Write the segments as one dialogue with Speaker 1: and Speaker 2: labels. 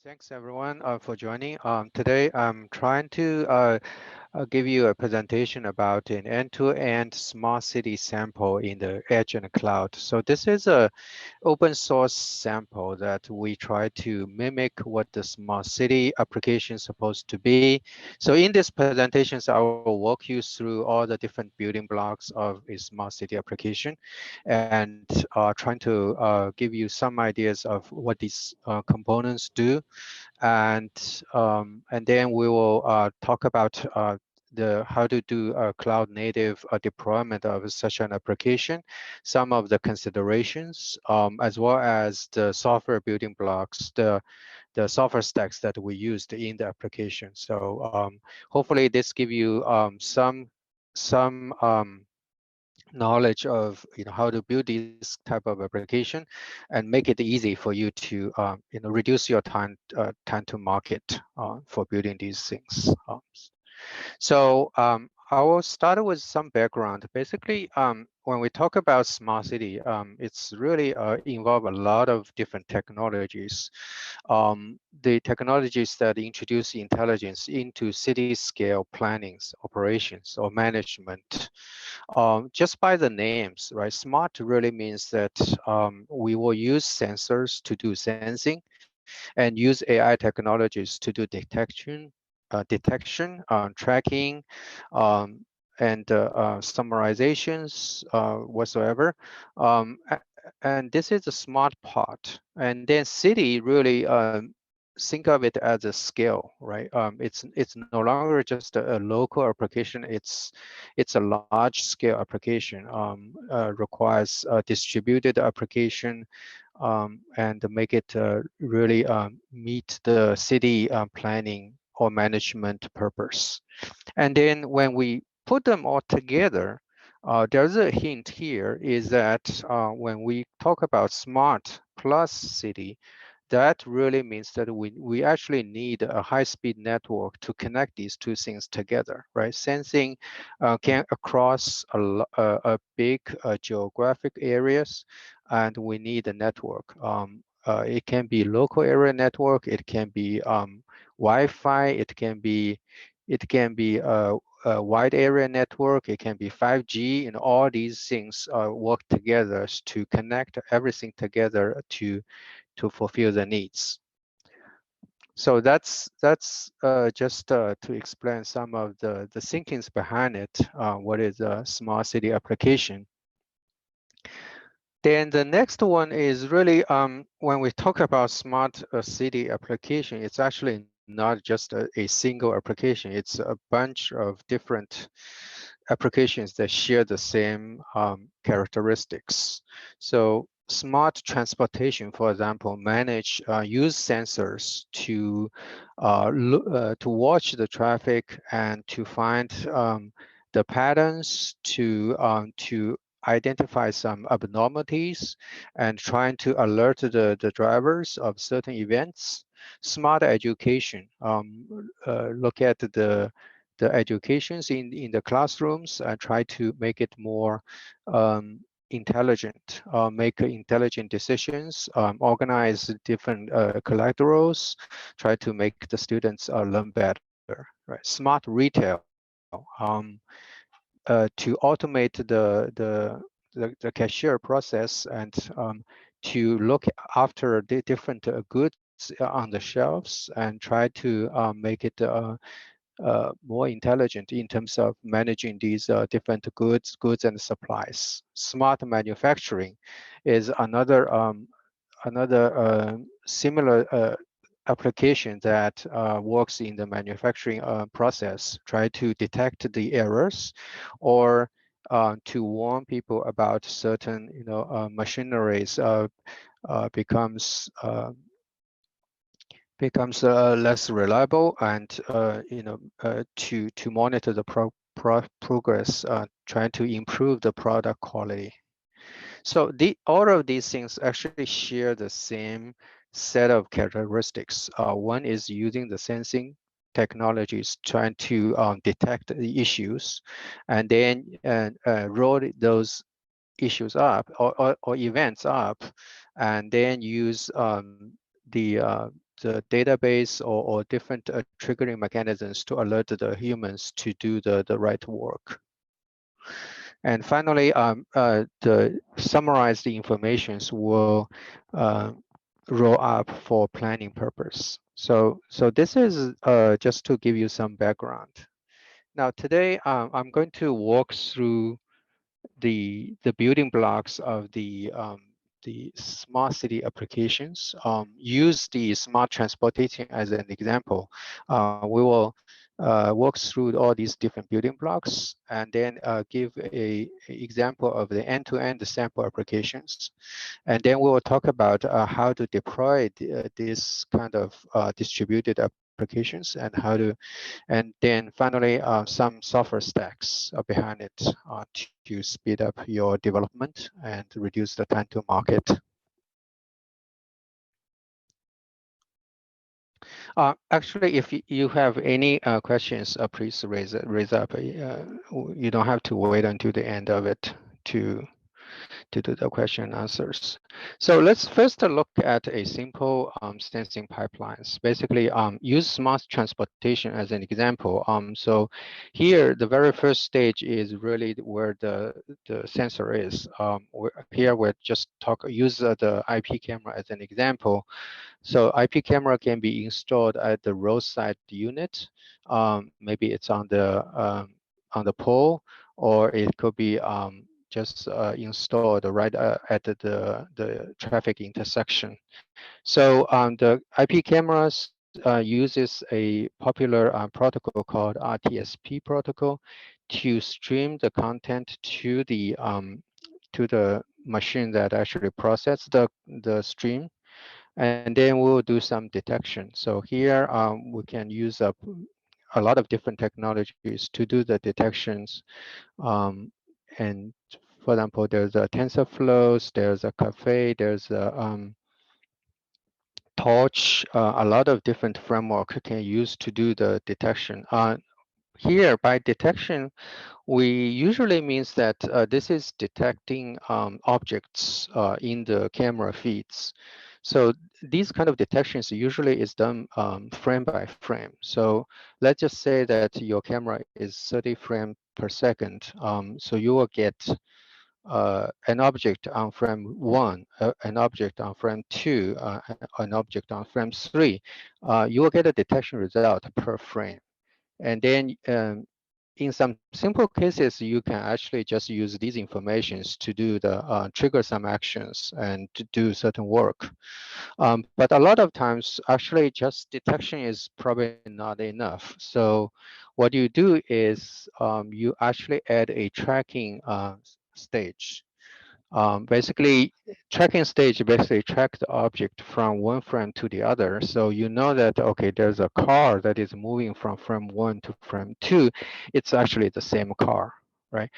Speaker 1: Thanks everyone for joining. Today I'm trying to I'll give you a presentation about an end-to-end smart city sample in the edge and the cloud. So this is a open source sample that we try to mimic what the smart city application is supposed to be. So in this presentations, I will walk you through all the different building blocks of a smart city application and trying to give you some ideas of what these components do, and then we will talk about the how to do a cloud native deployment of such an application, some of the considerations, as well as the software building blocks, the software stacks that we used in the application. So hopefully this give you some knowledge of how to build this type of application and make it easy for you to reduce your time to market for building these things. So I will start with some background. Basically, when we talk about smart city, it's really involve a lot of different technologies. The technologies that introduce intelligence into city scale plannings, operations, or management. Just by the names, right? Smart really means that we will use sensors to do sensing and use AI technologies to do detection, tracking, and summarizations whatsoever. And this is the smart part. And then city really think of it as a scale, right? It's no longer just a local application. It's a large scale application. Requires a distributed application and make it really meet the city planning or management purpose. And then when we put them all together, there's a hint here is that when we talk about smart plus city, that really means that we actually need a high-speed network to connect these two things together, right? Sensing can across a big geographic areas, and we need a network. It can be local area network, it can be Wi-Fi, it can be a wide area network, it can be 5G, and all these things work together to connect everything together to fulfill the needs. So that's just to explain some of the thinkings behind it. What is a smart city application? Then the next one is really when we talk about smart city application, it's actually not just a single application. It's a bunch of different applications that share the same characteristics. So smart transportation, for example, use sensors to watch the traffic and to find the patterns to identify some abnormalities and trying to alert the drivers of certain events. Smart education, look at the educations in the classrooms and try to make it more intelligent, make intelligent decisions, organize different collaterals, try to make the students learn better. Right? Smart retail, to automate the cashier process and to look after the different goods on the shelves and try to make it more intelligent in terms of managing these different goods and supplies. Smart manufacturing is another similar application that works in the manufacturing process, try to detect the errors or to warn people about certain machineries becomes less reliable, and to monitor the progress, trying to improve the product quality. So all of these things actually share the same set of characteristics. One is using the sensing technologies, trying to detect the issues, and then roll those issues up or events up, and then use the the database or different triggering mechanisms to alert the humans to do the right work. And finally, the summarized informations will roll up for planning purpose. So this is just to give you some background. Now today, I'm going to walk through the building blocks of the smart city applications. Use the smart transportation as an example. We will walk through all these different building blocks and then give a example of the end-to-end sample applications. And then we will talk about how to deploy this kind of distributed applications and how to, and then finally some software stacks behind it to speed up your development and reduce the time to market. Actually, if you have any questions, please raise up. You don't have to wait until the end of it to do the question and answers. So let's first look at a simple sensing pipelines. Basically, use smart transportation as an example. So here, the very first stage is really where the sensor is. Here, we're just use the IP camera as an example. So IP camera can be installed at the roadside unit. Maybe it's on the pole, or it could be just installed right at the traffic intersection. So the IP cameras uses a popular protocol called RTSP protocol to stream the content to the machine that actually process the stream, and then we'll do some detection. So here we can use a lot of different technologies to do the detections. And for example, there's a TensorFlows, there's a Cafe, there's a Torch, a lot of different framework can use to do the detection. Here, by detection, we usually means that this is detecting objects in the camera feeds. So these kind of detections usually is done frame by frame. So let's just say that your camera is 30 frames per second. So you will get an object on frame 1, an object on frame 2, an object on frame 3. You will get a detection result per frame. And then in some simple cases, you can actually just use these informations to do the trigger some actions and to do certain work. But a lot of times, actually, just detection is probably not enough. So what you do is you actually add a tracking stage. Basically, tracking stage basically track the object from one frame to the other. So you know that, okay, there's a car that is moving from frame 1 to frame 2. It's actually the same car, right?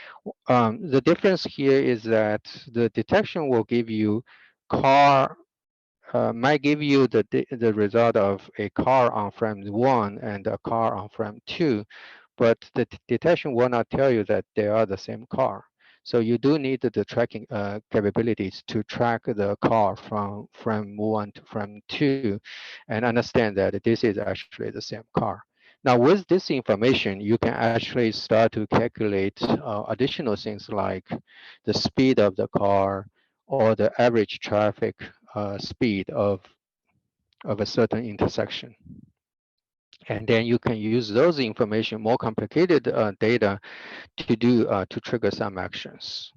Speaker 1: The difference here is that the detection will give you car, might give you the result of a car on frame 1 and a car on frame 2, but the detection will not tell you that they are the same car. So you do need the tracking capabilities to track the car from frame 1 to frame 2 and understand that this is actually the same car. Now, with this information, you can actually start to calculate additional things like the speed of the car or the average traffic speed of a certain intersection. And then you can use those information, more complicated data, to do to trigger some actions.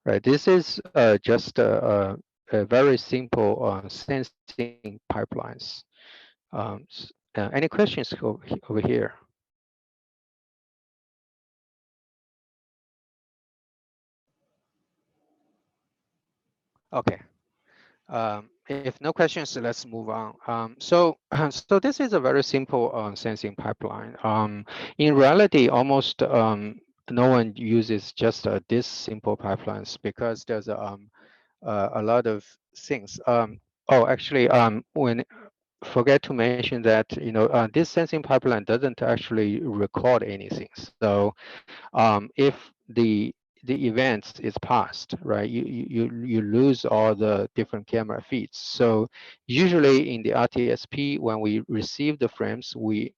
Speaker 1: Right. This is just a very simple sensing pipelines. Any questions over here? Okay. If no questions, let's move on. So this is a very simple sensing pipeline. In reality, almost no one uses just this simple pipelines because there's a lot of things. Oh, actually, when forget to mention that this sensing pipeline doesn't actually record anything. So if the events is passed, right? You lose all the different camera feeds. So usually in the RTSP, when we receive the frames, we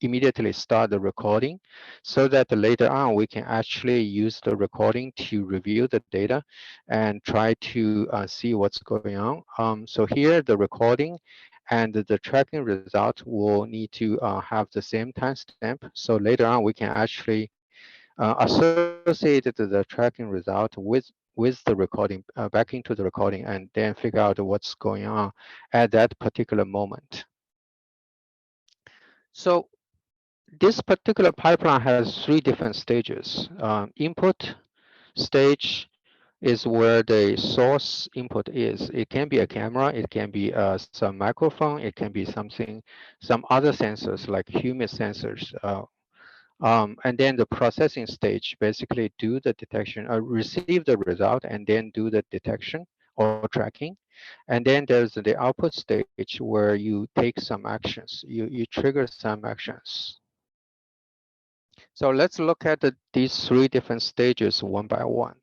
Speaker 1: immediately start the recording so that later on we can actually use the recording to review the data and try to see what's going on. So here the recording and the tracking result will need to have the same timestamp. So later on we can actually associate the tracking result with the recording back into the recording and then figure out what's going on at that particular moment. So this particular pipeline has three different stages. Input stage is where the source input is. It can be a camera, it can be some microphone, it can be something, some other sensors like humid sensors. And then the processing stage basically do the detection, receive the result, and then do the detection or tracking. And then there's the output stage where you take some actions, you trigger some actions. So let's look at these three different stages one by one.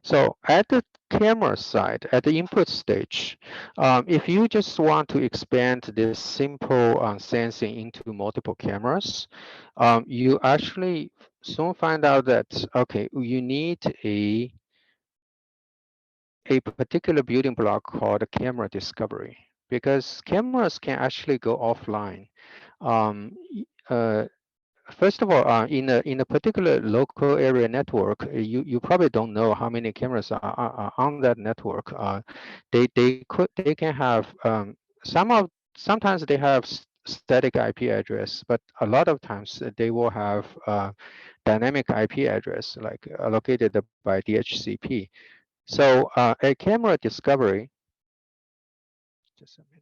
Speaker 1: So at the camera side, at the input stage, if you just want to expand this simple sensing into multiple cameras, you actually soon find out that, okay, you need a particular building block called camera discovery, because cameras can actually go offline. Um, uh, First of all, in a particular local area network, you probably don't know how many cameras are on that network. They can have sometimes they have static IP address, but a lot of times they will have dynamic IP address like allocated by DHCP. So a camera discovery, just a minute.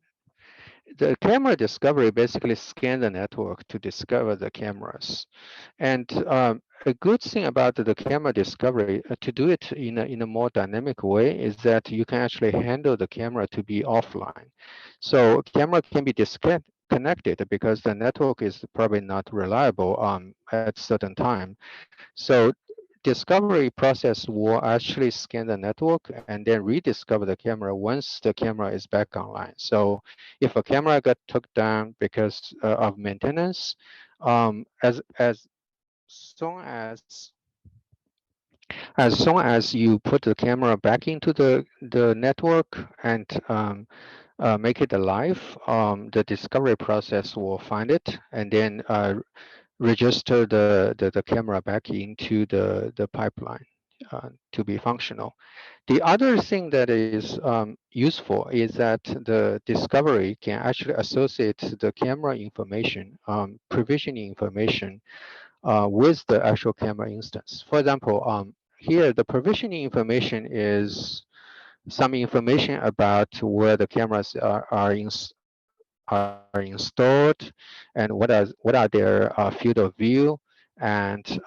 Speaker 1: The camera discovery basically scan the network to discover the cameras. And a good thing about the camera discovery, to do it in a more dynamic way, is that you can actually handle the camera to be offline. So camera can be disconnected because the network is probably not reliable at certain time. So discovery process will actually scan the network and then rediscover the camera once the camera is back online. So if a camera got took down because of maintenance, as soon as you put the camera back into the network and make it alive, the discovery process will find it and then register the camera back into the pipeline to be functional. The other thing that is useful is that the discovery can actually associate the camera information, provisioning information with the actual camera instance. For example, here the provisioning information is some information about where the cameras are installed and what are their field of view and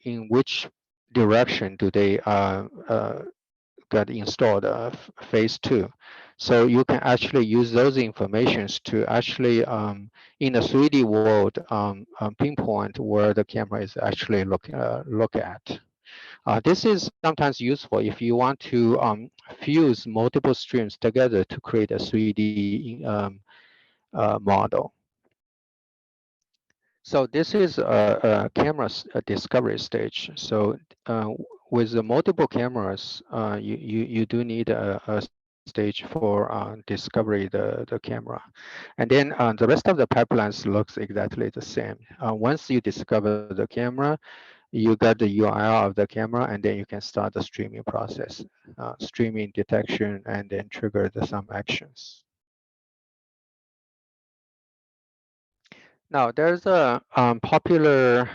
Speaker 1: in which direction do they get installed phase two. So you can actually use those informations to actually in a 3D world pinpoint where the camera is actually look at. This is sometimes useful if you want to fuse multiple streams together to create a 3D model. So this is a camera discovery stage. So with the multiple cameras, you do need a stage for discovery the camera. And then the rest of the pipelines looks exactly the same. Once you discover the camera, you got the URL of the camera, and then you can start the streaming process, streaming detection, and then trigger some actions. Now, there's a popular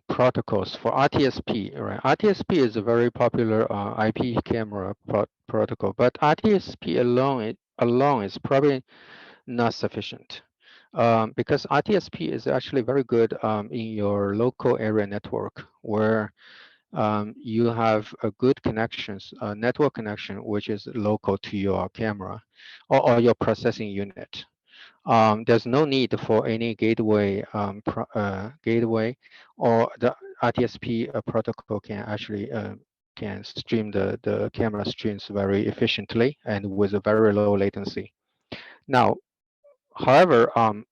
Speaker 1: protocols for RTSP, right? RTSP is a very popular IP camera protocol, but RTSP alone is probably not sufficient because RTSP is actually very good in your local area network where you have a good connections, network connection, which is local to your camera or your processing unit. There's no need for any gateway, gateway, or the RTSP protocol can actually can stream the camera streams very efficiently and with a very low latency. Now, however,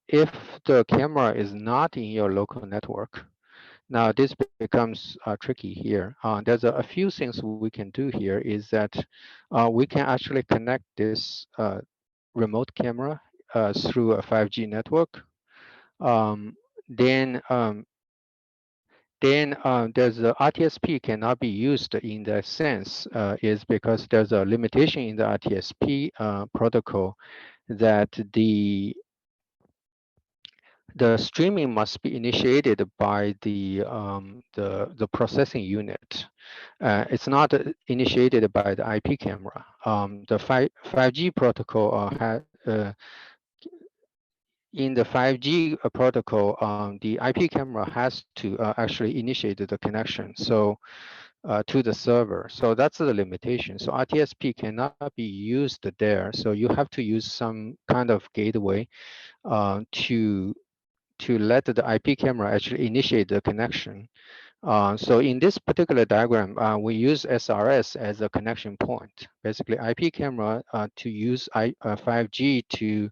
Speaker 1: if the camera is not in your local network, now this becomes tricky here. There's a few things we can do here is that we can actually connect this remote camera through a 5G network. Um, then there's the RTSP cannot be used in that sense is because there's a limitation in the RTSP protocol that the streaming must be initiated by the processing unit. It's not initiated by the IP camera. The 5G protocol in the 5G protocol, the IP camera has to actually initiate the connection to the server. So that's the limitation. So RTSP cannot be used there. So you have to use some kind of gateway to let the IP camera actually initiate the connection. So in this particular diagram, we use SRS as a connection point. Basically, IP camera to use 5G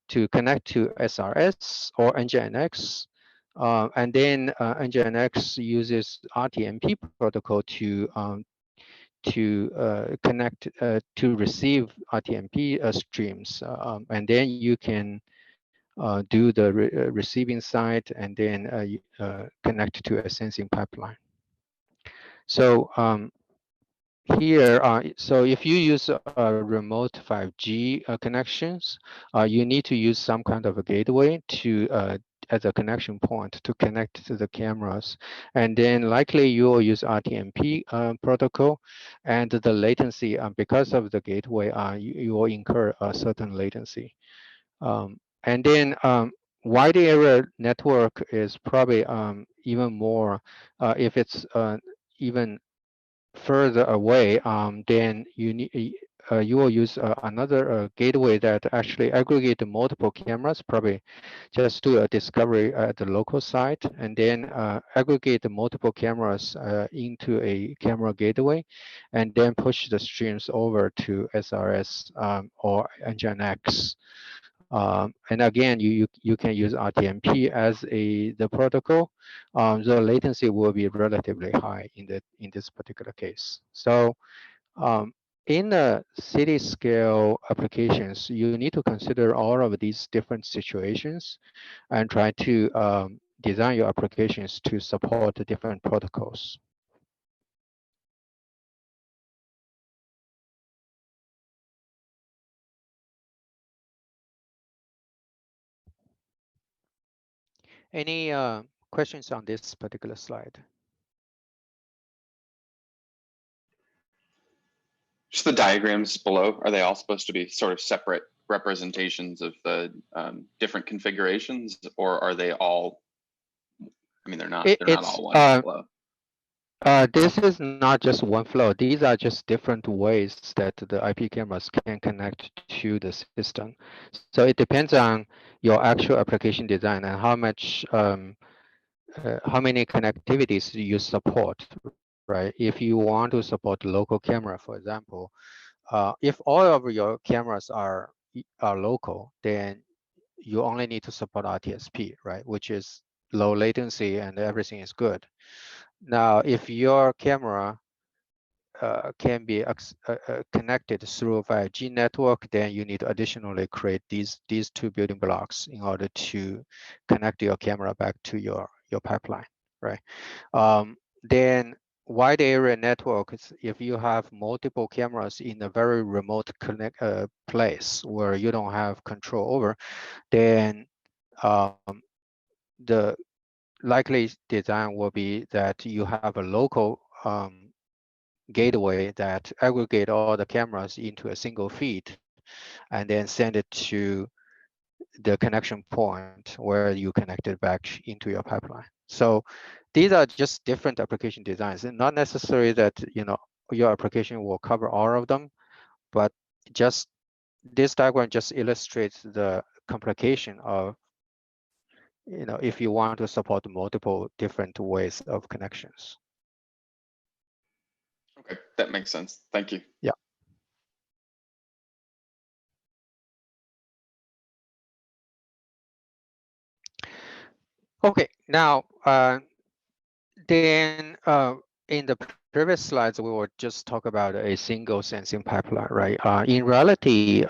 Speaker 1: to connect to SRS or NGINX. And then NGINX uses RTMP protocol to connect to receive RTMP streams. And then you can do the receiving side and then connect to a sensing pipeline. So here, so if you use remote 5G connections, you need to use some kind of a gateway to as a connection point to connect to the cameras. And then likely you will use RTMP protocol, and the latency, because of the gateway, you will incur a certain latency. And then wide area network is probably even more, if it's even further away, then you will use another gateway that actually aggregate multiple cameras, probably just do a discovery at the local site, and then aggregate the multiple cameras into a camera gateway, and then push the streams over to SRS or Nginx. And again, you can use RTMP as the protocol. The latency will be relatively high in this particular case. So in the city scale applications, you need to consider all of these different situations and try to design your applications to support the different protocols. Any questions on this particular slide?
Speaker 2: Just the diagrams below, are they all supposed to be sort of separate representations of the different configurations, or are they all, I mean, they're not all one flow.
Speaker 1: This is not just one flow. These are just different ways that the IP cameras can connect to the system. So it depends on your actual application design and how many connectivities you support, right? If you want to support local camera, for example, if all of your cameras are local, then you only need to support RTSP, right? Which is low latency and everything is good. Now, if your camera can be connected through a 5G network, then you need to additionally create these two building blocks in order to connect your camera back to your pipeline, right? Then wide area networks, if you have multiple cameras in a very remote place where you don't have control over, then the likely design will be that you have a local gateway that aggregate all the cameras into a single feed and then send it to the connection point where you connect it back into your pipeline. So these are just different application designs, and not necessarily that your application will cover all of them, but just this diagram just illustrates the complication of, if you want to support multiple different ways of connections.
Speaker 2: Okay, that makes sense. Thank you.
Speaker 1: Yeah. Okay, now then in the previous slides, we will just talk about a single sensing pipeline, right? In reality,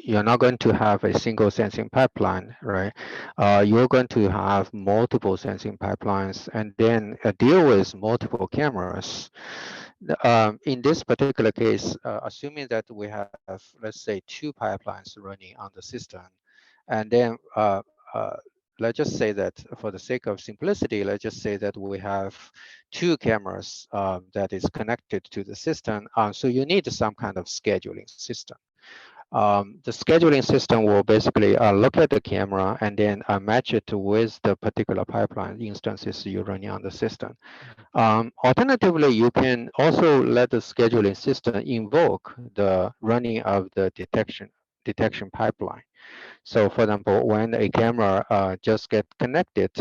Speaker 1: you're not going to have a single sensing pipeline, right? You're going to have multiple sensing pipelines and then deal with multiple cameras. In this particular case, assuming that we have, let's say, 2 pipelines running on the system, and then let's just say that for the sake of simplicity, let's just say that we have 2 cameras that is connected to the system. So you need some kind of scheduling system. The scheduling system will basically look at the camera and then match it with the particular pipeline instances you're running on the system. Alternatively, you can also let the scheduling system invoke the running of the detection pipeline. So for example, when a camera just get connected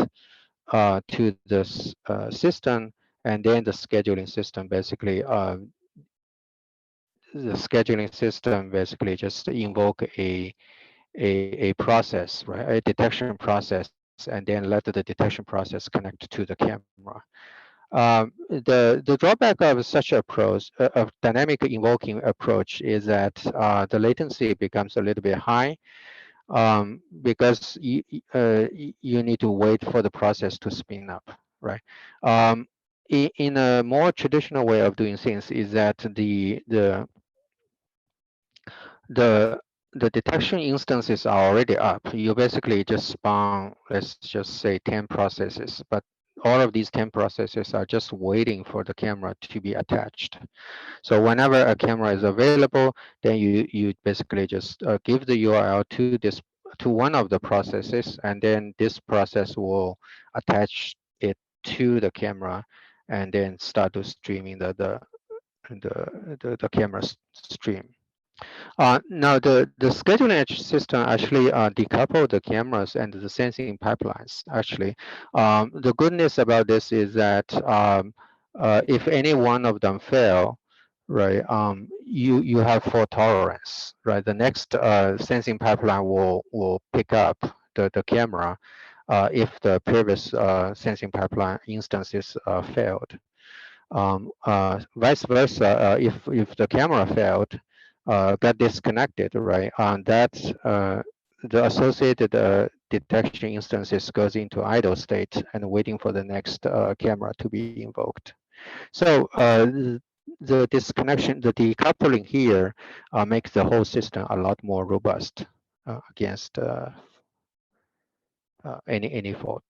Speaker 1: to this system, and then the scheduling system basically just invoke a process, right? A detection process, and then let the detection process connect to the camera. The drawback of such approach, of dynamic invoking approach, is that the latency becomes a little bit high because you need to wait for the process to spin up, right? In a more traditional way of doing things is that the detection instances are already up. You basically just spawn, let's just say 10 processes, but all of these 10 processes are just waiting for the camera to be attached. So whenever a camera is available, then you basically just give the URL to one of the processes, and then this process will attach it to the camera, and then start to streaming the camera stream. Now, the scheduling edge system actually decouple the cameras and the sensing pipelines, actually. The good news about this is that if any one of them fail, right, you have fault tolerance, right? The next sensing pipeline will pick up the camera if the previous sensing pipeline instances failed. Vice versa, if the camera failed, got disconnected, right? That the associated detection instances goes into idle state and waiting for the next camera to be invoked. So the disconnection, the decoupling here makes the whole system a lot more robust against any fault.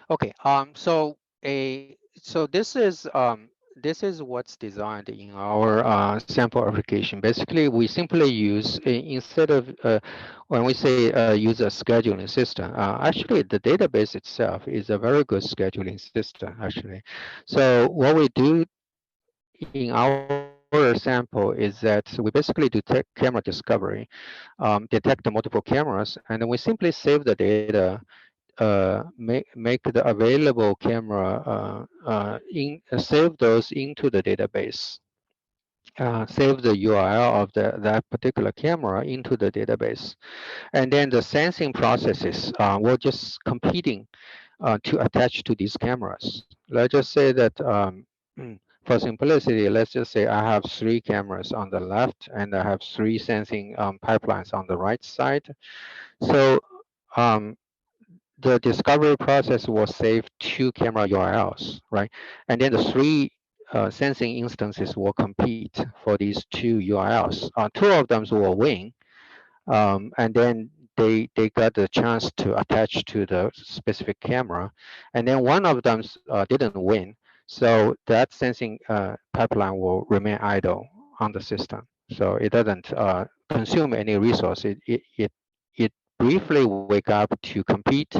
Speaker 1: Okay, so this is what's designed in our sample application. Basically, we simply use instead of when we say use a scheduling system, actually the database itself is a very good scheduling system actually. So what we do in our sample is that we basically do camera discovery, detect the multiple cameras, and then we simply save the data, make the available camera save those into the database. Save the URL of that particular camera into the database, and then the sensing processes will just competing to attach to these cameras. Let's just say that for simplicity, let's just say I have 3 cameras on the left and I have 3 sensing pipelines on the right side. So the discovery process will save 2 camera URLs, right? And then the 3 sensing instances will compete for these 2 URLs. 2 of them will win, and then they got the chance to attach to the specific camera, and then one of them didn't win, so that sensing pipeline will remain idle on the system. So it doesn't consume any resource. It briefly wake up to compete,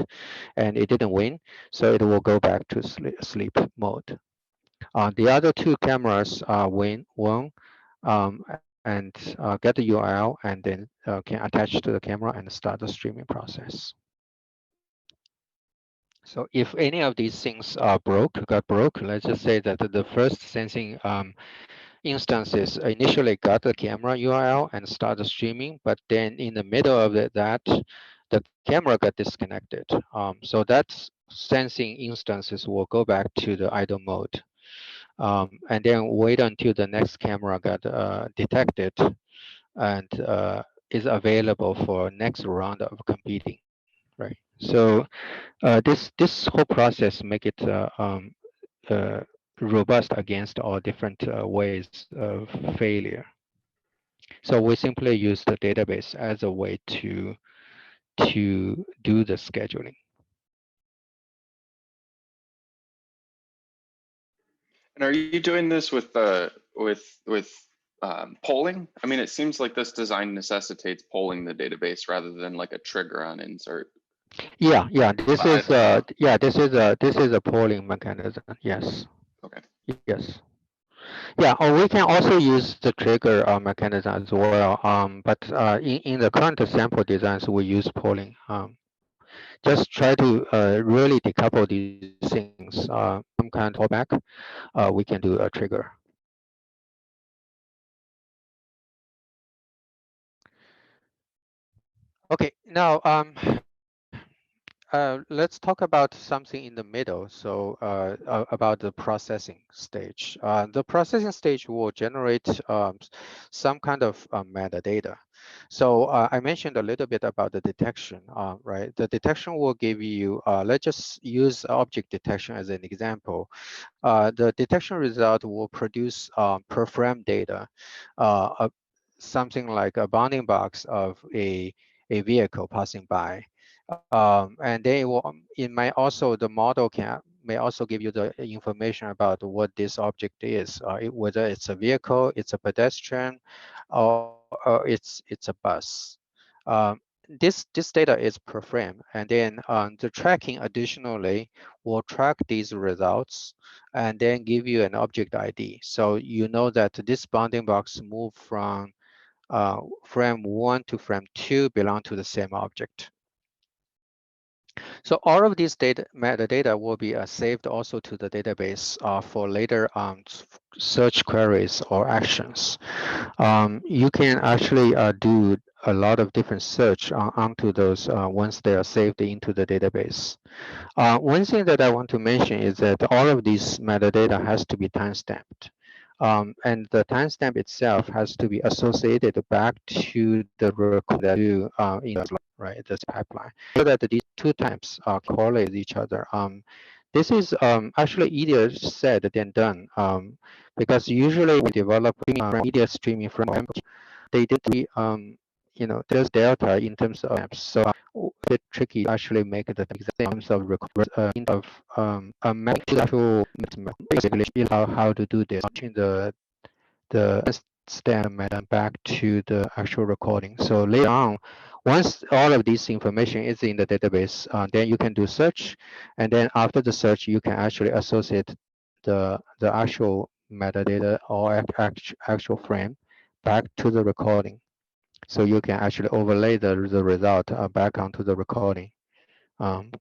Speaker 1: and it didn't win, so it will go back to sleep mode. The other two cameras won and get the URL, and then can attach to the camera and start the streaming process. So if any of these things got broke, let's just say that the first sensing instances initially got the camera URL and started streaming, but then in the middle of that, the camera got disconnected. So that sensing instances will go back to the idle mode, and then wait until the next camera got detected and is available for next round of competing, right? So this whole process make it uh, robust against all different ways of failure. So we simply use the database as a way to do the scheduling.
Speaker 2: And are you doing this with polling? I mean, it seems like this design necessitates polling the database rather than like a trigger on insert.
Speaker 1: Yeah. This is a polling mechanism. Yes.
Speaker 2: Okay.
Speaker 1: Yes. Yeah. Or we can also use the trigger mechanism as well. But in the current sample designs, we use polling. Just try to really decouple these things. Some kind of fallback, we can do a trigger. Okay, now let's talk about something in the middle. So about the processing stage. The processing stage will generate some kind of metadata. So I mentioned a little bit about the detection, right? The detection will give you, let's just use object detection as an example. The detection result will produce per frame data, something like a bounding box of a vehicle passing by. And they will, it might also, the model may also give you the information about what this object is, whether it's a vehicle, it's a pedestrian, or it's a bus. This data is per frame, and then the tracking additionally will track these results and then give you an object ID. So you know that this bounding box moved from frame 1 to frame 2 belong to the same object. So all of these metadata will be saved also to the database for later search queries or actions. You can actually do a lot of different search onto those once they are saved into the database. One thing that I want to mention is that all of these metadata has to be timestamped. And the timestamp itself has to be associated back to the record that you in the right, this pipeline, so that these two types correlate with each other. This is actually easier said than done, because usually we develop media streaming framework, they did the there's delta in terms of apps. So a bit tricky to actually make the in terms of actual basically how to do this, change the stem and back to the actual recording. So later on, once all of this information is in the database, then you can do search, and then after the search, you can actually associate the actual metadata or actual frame back to the recording. So you can actually overlay the result back onto the recording, um,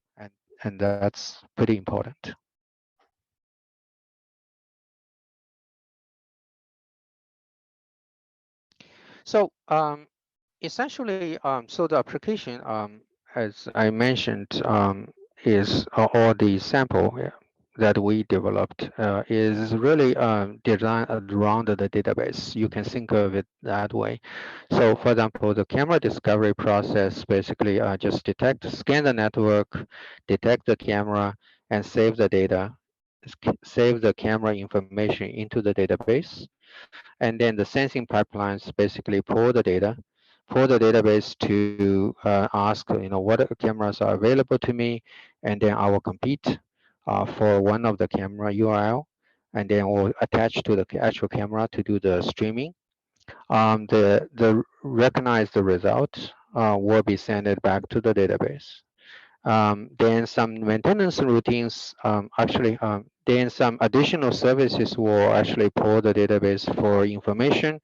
Speaker 1: and that's pretty important. So essentially, so the application, as I mentioned, is all the sample that we developed is really designed around the database. You can think of it that way. So for example, the camera discovery process basically just scan the network, detect the camera, and save the data, save the camera information into the database. And then the sensing pipelines basically pull the data, pull the database to ask, what cameras are available to me, and then I will compete for one of the camera URL, and then we'll attach to the actual camera to do the streaming. The recognize the result will be sent back to the database. Then some maintenance routines, then some additional services will actually pull the database for information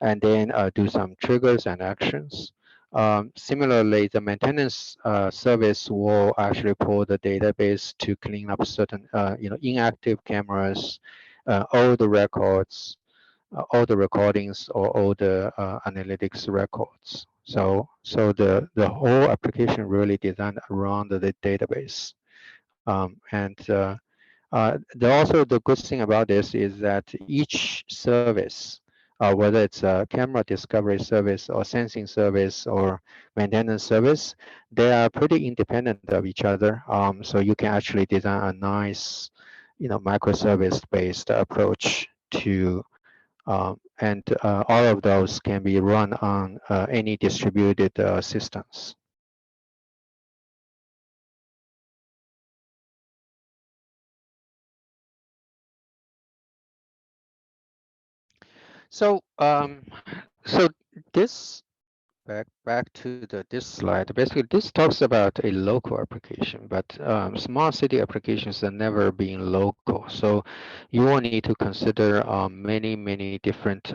Speaker 1: and then do some triggers and actions. Similarly, the maintenance service will actually pull the database to clean up certain, inactive cameras, all the records, all the recordings, or all the analytics records. So the whole application really designed around the database. Also the good thing about this is that each service, whether it's a camera discovery service or sensing service or maintenance service, they are pretty independent of each other. So you can actually design a nice, microservice-based approach to, and all of those can be run on any distributed systems. So, so this back to this slide. Basically, this talks about a local application, but smart city applications are never being local. So you will need to consider many different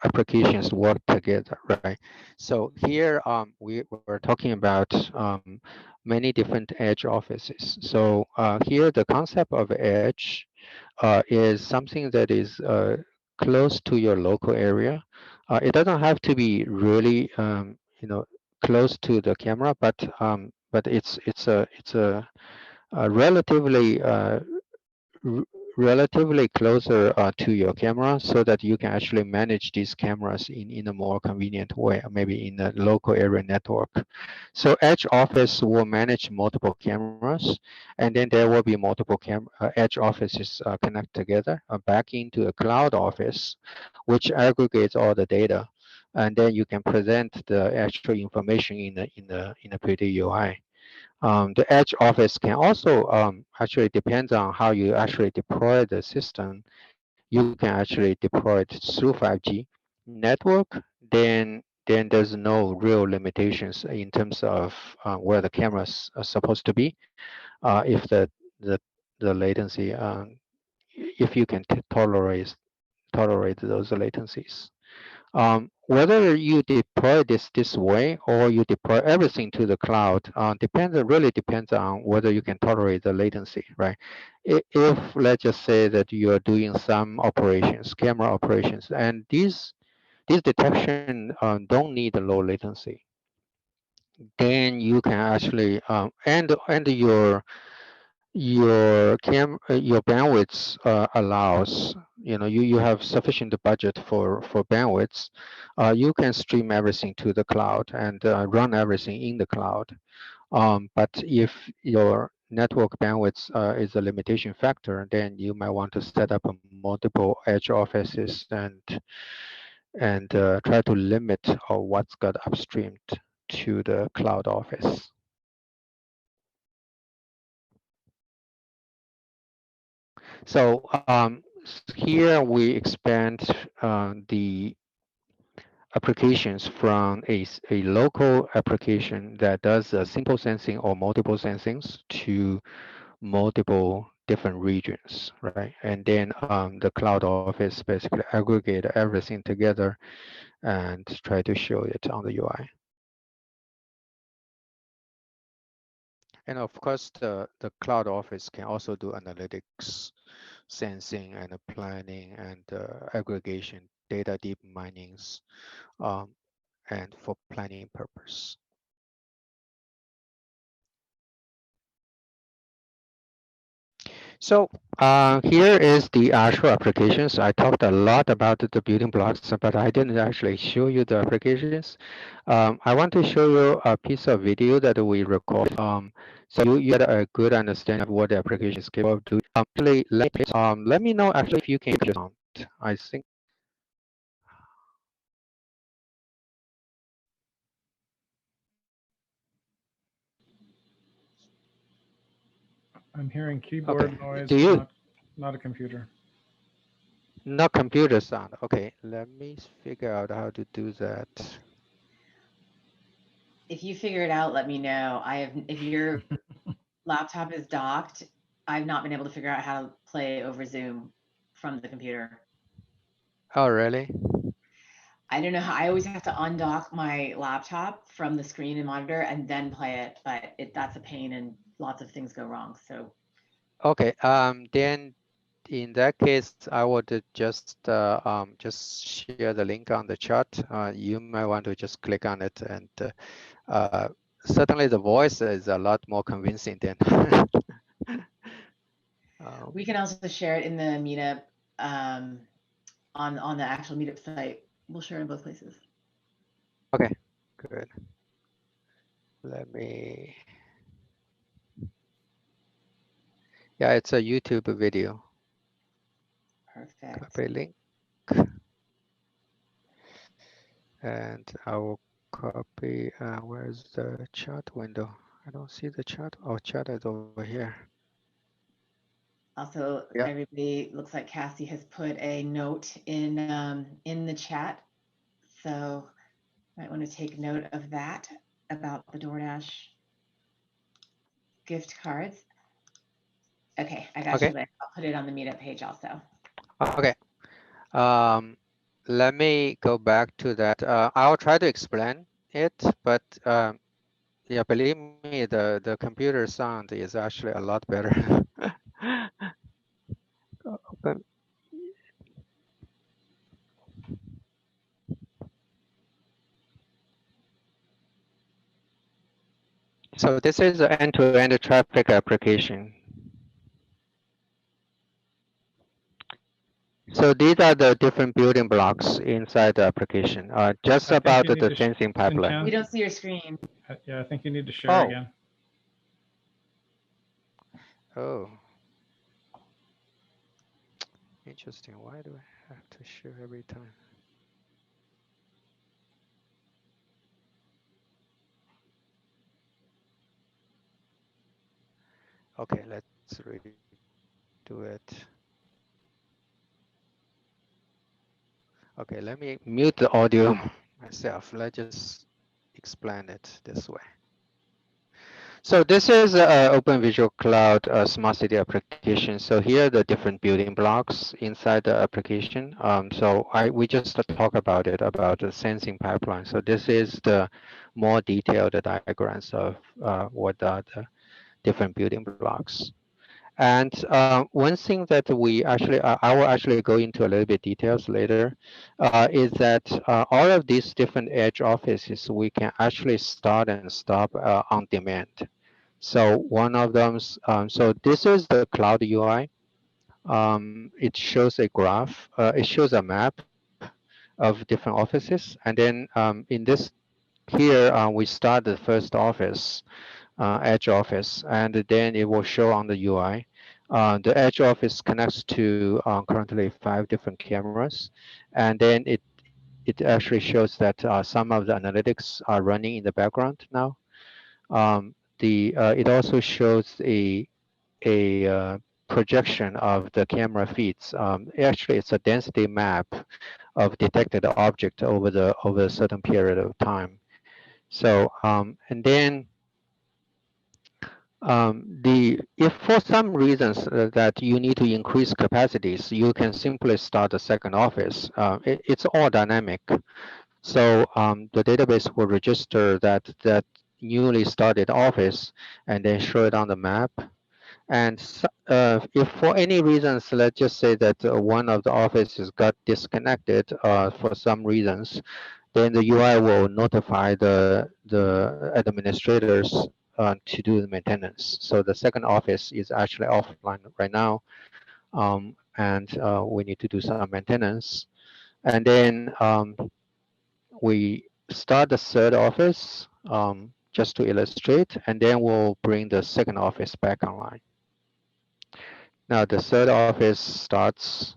Speaker 1: applications work together, right? So here we're talking about many different edge offices. So here the concept of edge is something that is close to your local area. It doesn't have to be really, close to the camera, but it's a relatively relatively closer to your camera so that you can actually manage these cameras in a more convenient way, maybe in a local area network. So edge office will manage multiple cameras, and then there will be multiple edge offices connect together back into a cloud office, which aggregates all the data, and then you can present the actual information in a pretty UI. The edge office can also actually depends on how you actually deploy the system. You can actually deploy it through 5G network. Then there's no real limitations in terms of where the cameras are supposed to be. If the the latency, if you can tolerate those latencies. Whether you deploy this way or you deploy everything to the cloud really depends on whether you can tolerate the latency, right? If let's just say that you are doing some operations, camera operations, and these detection don't need a low latency, then you can actually and your bandwidth allows, you have sufficient budget for bandwidth, you can stream everything to the cloud and run everything in the cloud. But if your network bandwidth is a limitation factor, then you might want to set up multiple edge offices and try to limit what's got upstreamed to the cloud office. So here we expand the applications from a local application that does simple sensing or multiple sensings to multiple different regions, right? And then the cloud office basically aggregate everything together and try to show it on the UI. And of course, the cloud office can also do analytics, sensing and planning and aggregation, data deep minings, and for planning purpose. So here is the actual applications. I talked a lot about the building blocks, but I didn't actually show you the applications. I want to show you a piece of video that we recorded. So you get a good understanding of what the application is capable of doing. Actually, let me know actually if you can hear the sound. I think.
Speaker 3: I'm hearing keyboard noise, not a computer.
Speaker 1: Not computer sound. Okay, let me figure out how to do that.
Speaker 3: If you figure it out, let me know. If your laptop is docked, I've not been able to figure out how to play over Zoom from the computer.
Speaker 1: Oh, really?
Speaker 3: I don't know how. I always have to undock my laptop from the screen and monitor and then play it, but that's a pain and lots of things go wrong. So
Speaker 1: Okay. Then in that case, I would just share the link on the chat. You might want to just click on it, and uh, certainly the voice is a lot more convincing than.
Speaker 3: we can also share it in the meetup on the actual meetup site. We'll share in both places.
Speaker 1: Okay, good. Let me. Yeah, it's a YouTube video.
Speaker 3: Perfect.
Speaker 1: Copy link. And I will copy, where's the chat window? I don't see the chat. Oh, chat is over here.
Speaker 3: Also,
Speaker 1: Yeah.
Speaker 3: everybody looks like Cassie has put a note in the chat. So might want to take note of that about the DoorDash gift cards. Okay, I got
Speaker 1: Okay.
Speaker 3: you, Liz. I'll put it on the meetup page also.
Speaker 1: Okay. Let me go back to that. I'll try to explain it, but yeah, believe me, the computer sound is actually a lot better. But- So this is an end-to-end traffic application. So these are the different building blocks inside the application. Just about the sensing pipeline.
Speaker 3: We don't see your screen.
Speaker 4: Yeah, I think you need to share
Speaker 1: Oh.
Speaker 4: again.
Speaker 1: Oh. Interesting. Why do I have to share every time? Okay, let's redo it. Okay, let me mute the audio myself. Let's just explain it this way. So this is Open Visual Cloud Smart City application. So here are the different building blocks inside the application. So we just talk about it, about the sensing pipeline. So this is the more detailed diagrams of what are the different building blocks. And one thing that we actually, I will actually go into a little bit details later, is that all of these different edge offices, we can actually start and stop on demand. So one of them, so this is the cloud UI. It shows a graph, it shows a map of different offices. And then in this here, we start the first office, edge office, and then it will show on the UI. The edge office connects to currently 5 different cameras, and then it actually shows that some of the analytics are running in the background now. It also shows a projection of the camera feeds. Actually, it's a density map of detected object over a certain period of time. So and then if for some reasons that you need to increase capacities, you can simply start a second office. It's all dynamic. So the database will register that newly started office and then show it on the map. And if for any reasons, let's just say that one of the offices got disconnected for some reasons, then the UI will notify the administrators to do the maintenance. So the second office is actually offline right now, and we need to do some maintenance. And then we start the third office just to illustrate, and then we'll bring the second office back online. Now the third office starts.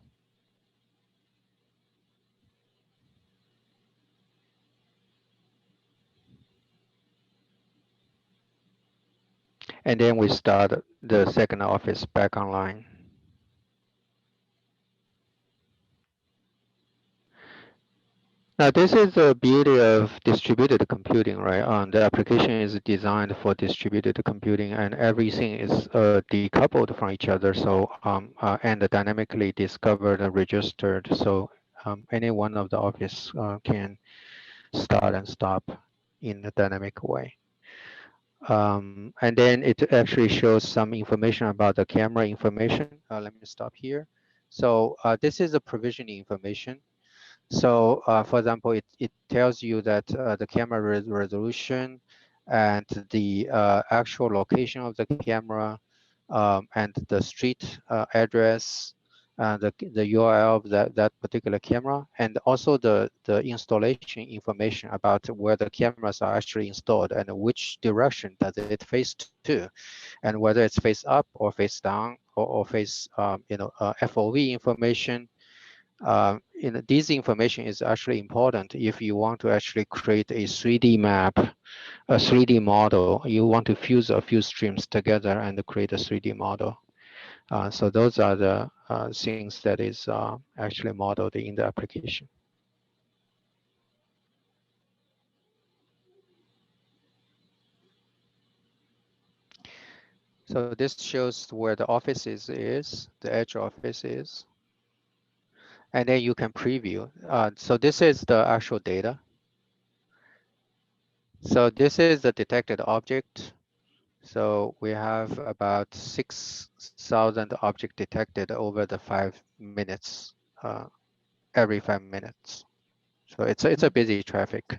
Speaker 1: And then we start the second office back online. Now, this is the beauty of distributed computing, right? The application is designed for distributed computing, and everything is decoupled from each other. So, and dynamically discovered and registered. So, any one of the office can start and stop in a dynamic way. And then it actually shows some information about the camera information. Let me stop here. So, this is the provisioning information. So, for example, it tells you that the camera resolution and the actual location of the camera and the street address, the URL of that particular camera, and also the installation information about where the cameras are actually installed and which direction does it face to, and whether it's face up or face down or face, FOV information. This information is actually important if you want to actually create a 3D map, a 3D model. You want to fuse a few streams together and create a 3D model. So those are the things that is actually modeled in the application. So this shows where the office is, the edge office is. And then you can preview. So this is the actual data. So this is the detected object. So we have about 6,000 objects detected over the 5 minutes, every 5 minutes. So it's a busy traffic.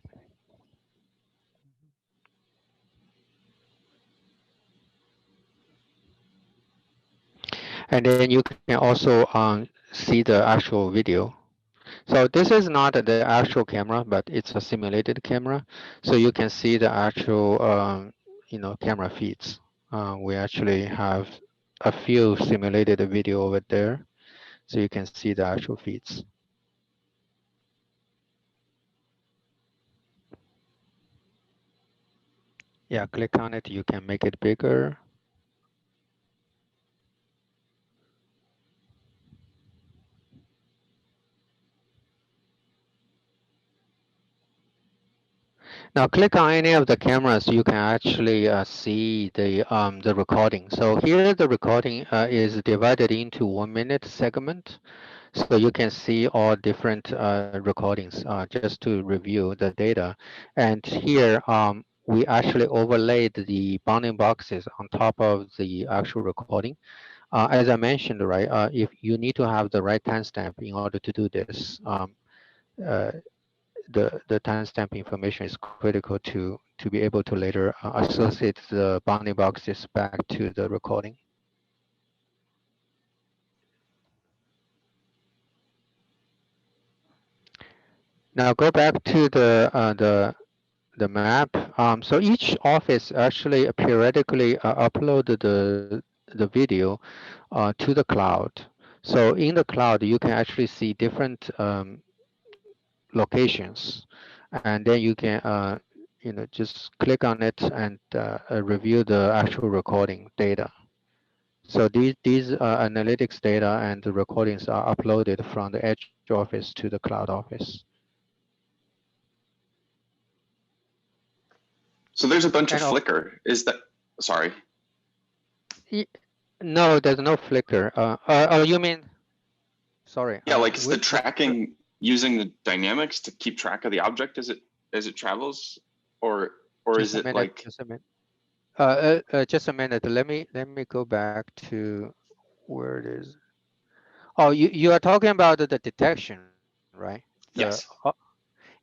Speaker 1: And then you can also see the actual video. So this is not the actual camera, but it's a simulated camera. So you can see the actual, camera feeds. We actually have a few simulated video over there, so you can see the actual feeds. Yeah, click on it. You can make it bigger. Now click on any of the cameras, you can actually see the recording. So here the recording is divided into 1 minute segment. So you can see all different recordings just to review the data. And here we actually overlaid the bounding boxes on top of the actual recording. As I mentioned, right, if you need to have the right timestamp in order to do this, uh, the timestamp information is critical to be able to later associate the bounding boxes back to the recording. Now go back to the map. So each office actually periodically upload the video to the cloud. So in the cloud, you can actually see different locations, and then you can just click on it and review the actual recording data. So these analytics data and the recordings are uploaded from the edge office to the cloud office.
Speaker 2: So there's a bunch of flicker. Is that, sorry?
Speaker 1: No, there's no flicker. Oh, you mean, sorry.
Speaker 2: Yeah, like is the tracking using the dynamics to keep track of the object as it travels, or is it like?
Speaker 1: Just a minute. Just a minute. Let me go back to where it is. Oh, you are talking about the detection, right?
Speaker 2: Yes.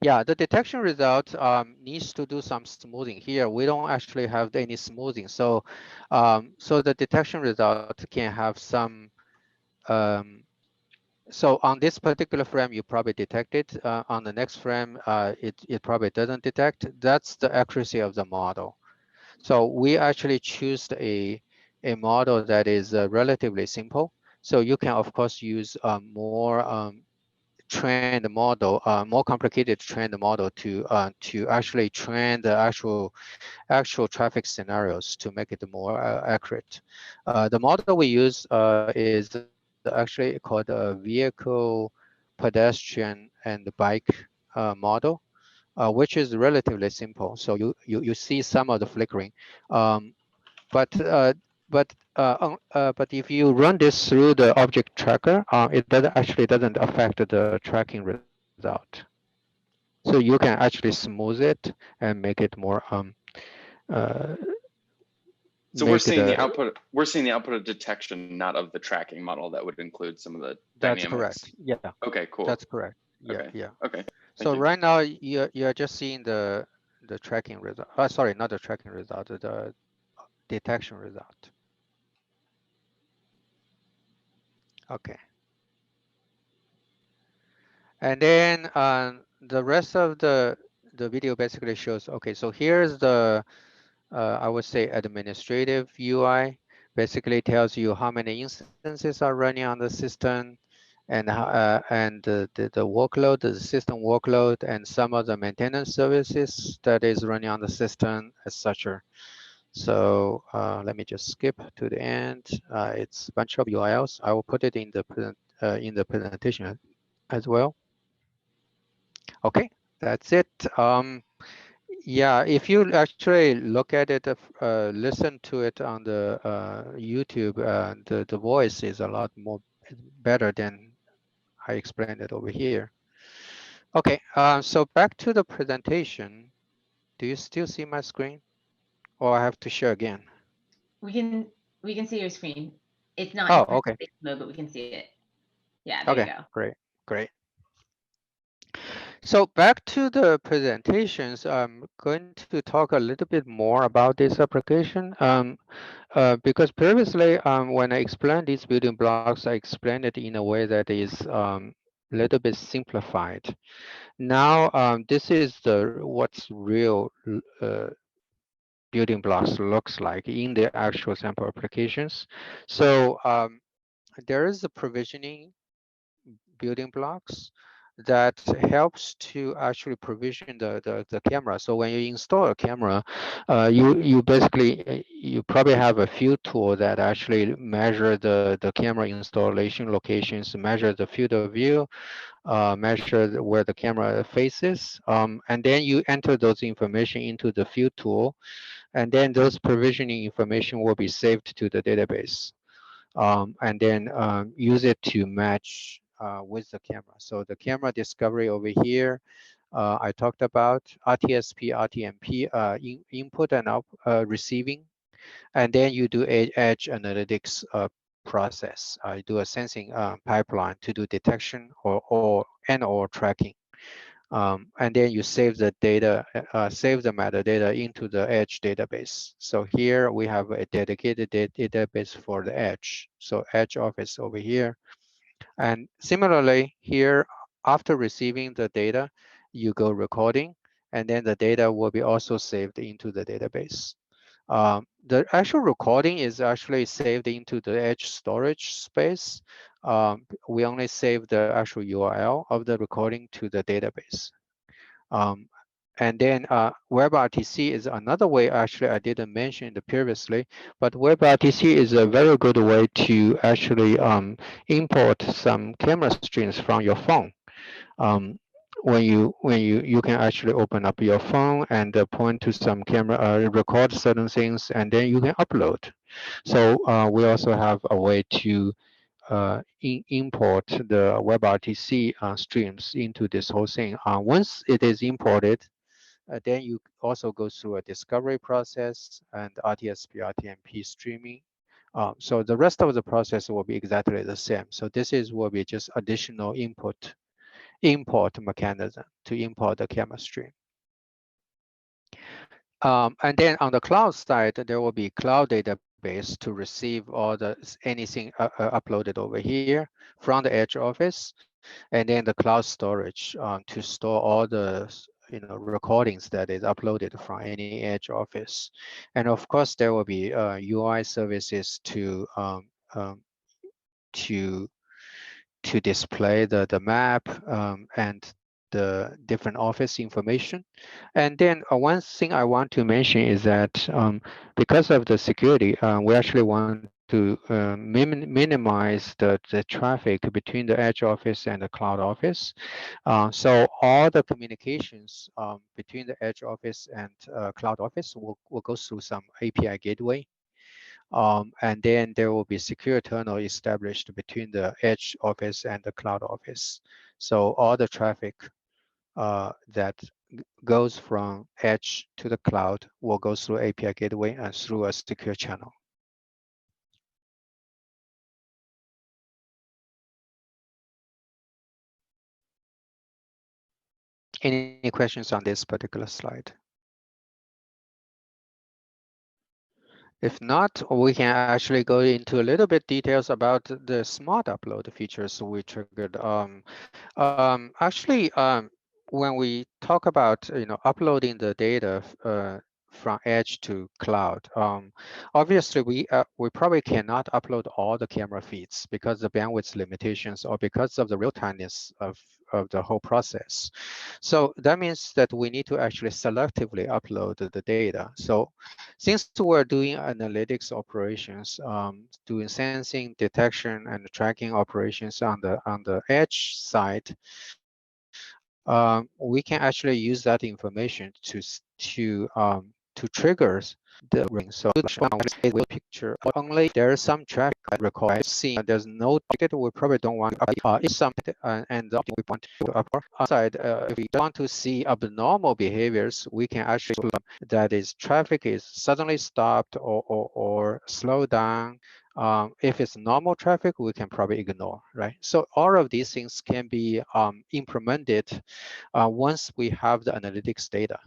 Speaker 1: Yeah, the detection result needs to do some smoothing. Here, we don't actually have any smoothing. So, so the detection result can have some. So on this particular frame, you probably detect it. On the next frame, it probably doesn't detect. That's the accuracy of the model. So we actually choose a model that is relatively simple. So you can, of course, use more trained model, more complicated trained model to actually train the actual traffic scenarios to make it more accurate. The model we use is actually called a vehicle, pedestrian, and bike model, which is relatively simple. So you see some of the flickering, um, but but if you run this through the object tracker, it actually doesn't affect the tracking result. So you can actually smooth it and make it more uh,
Speaker 2: So we're
Speaker 1: make
Speaker 2: seeing the
Speaker 1: the
Speaker 2: output. We're seeing the output of detection, not of the tracking model. That would include some of the
Speaker 1: that's
Speaker 2: dynamics.
Speaker 1: correct. Yeah,
Speaker 2: Okay, cool.
Speaker 1: that's correct. Yeah,
Speaker 2: Okay,
Speaker 1: yeah.
Speaker 2: okay. Thank
Speaker 1: So
Speaker 2: you.
Speaker 1: right now you're just seeing the tracking result. Sorry, not the tracking result, the detection result. Okay. And then the rest of the video basically shows, okay, so here's the, I would say administrative UI, basically tells you how many instances are running on the system and the workload, the system workload, and some of the maintenance services that is running on the system, etc. So let me just skip to the end. It's a bunch of URLs. I will put it in the presentation as well. Okay, that's it. Yeah, if you actually look at it, listen to it on the YouTube, the voice is a lot more better than I explained it over here. Okay, so back to the presentation. Do you still see my screen, or I have to share again?
Speaker 3: We can see your screen. It's not in
Speaker 1: Oh, okay.
Speaker 3: presentation mode, but we can see it. Yeah, there you
Speaker 1: Okay,
Speaker 3: go.
Speaker 1: great, great. So back to the presentations, I'm going to talk a little bit more about this application. Because previously, when I explained these building blocks, I explained it in a way that is a little bit simplified. Now, this is what's real building blocks looks like in the actual sample applications. So there is a provisioning building blocks that helps to actually provision the camera. So when you install a camera, you basically you probably have a few tools that actually measure the camera installation locations, measure the field of view, measure where the camera faces, and then you enter those information into the field tool, and then those provisioning information will be saved to the database. And then use it to match with the camera. So the camera discovery over here, I talked about RTSP, RTMP, input and out, receiving, and then you do edge analytics process. You do a sensing pipeline to do detection or tracking. And then you save the data, save the metadata into the Edge database. So here we have a dedicated database for the Edge. So Edge Office over here. And similarly here, after receiving the data, you go recording, and then the data will be also saved into the database. The actual recording is actually saved into the Edge storage space. We only save the actual URL of the recording to the database. And then WebRTC is another way, actually, I didn't mention it previously, but WebRTC is a very good way to actually import some camera streams from your phone. When you can actually open up your phone and point to some camera, record certain things, and then you can upload. So we also have a way to import the WebRTC streams into this whole thing. Once it is imported, then you also go through a discovery process and RTSP, RTMP streaming. So the rest of the process will be exactly the same. So this will be just additional import mechanism to import the camera stream. And then on the cloud side, there will be cloud database to receive all anything uploaded over here from the Edge office, and then the cloud storage to store all the recordings that is uploaded from any Edge office. And of course, there will be UI services to to display the map and the different office information. And then one thing I want to mention is that because of the security, we actually want to to minimize the traffic between the edge office and the cloud office. So all the communications between the edge office and cloud office will go through some API gateway. And then there will be secure tunnel established between the edge office and the cloud office. So all the traffic that goes from edge to the cloud will go through API gateway and through a secure channel. Any questions on this particular slide? If not, we can actually go into a little bit details about the smart upload features we triggered. Actually, when we talk about uploading the data from edge to cloud, obviously we probably cannot upload all the camera feeds because of the bandwidth limitations or because of the real timeness of the whole process. So that means that we need to actually selectively upload the data. So since we're doing analytics operations, doing sensing, detection, and tracking operations on the edge side, we can actually use that information to trigger the ring. So will picture only there is some traffic required. Seeing there's no ticket, we probably don't want to if some and we want to outside. If we want to see abnormal behaviors, we can actually that is traffic is suddenly stopped or slow down. If it's normal traffic, we can probably ignore, right? So all of these things can be implemented once we have the analytics data.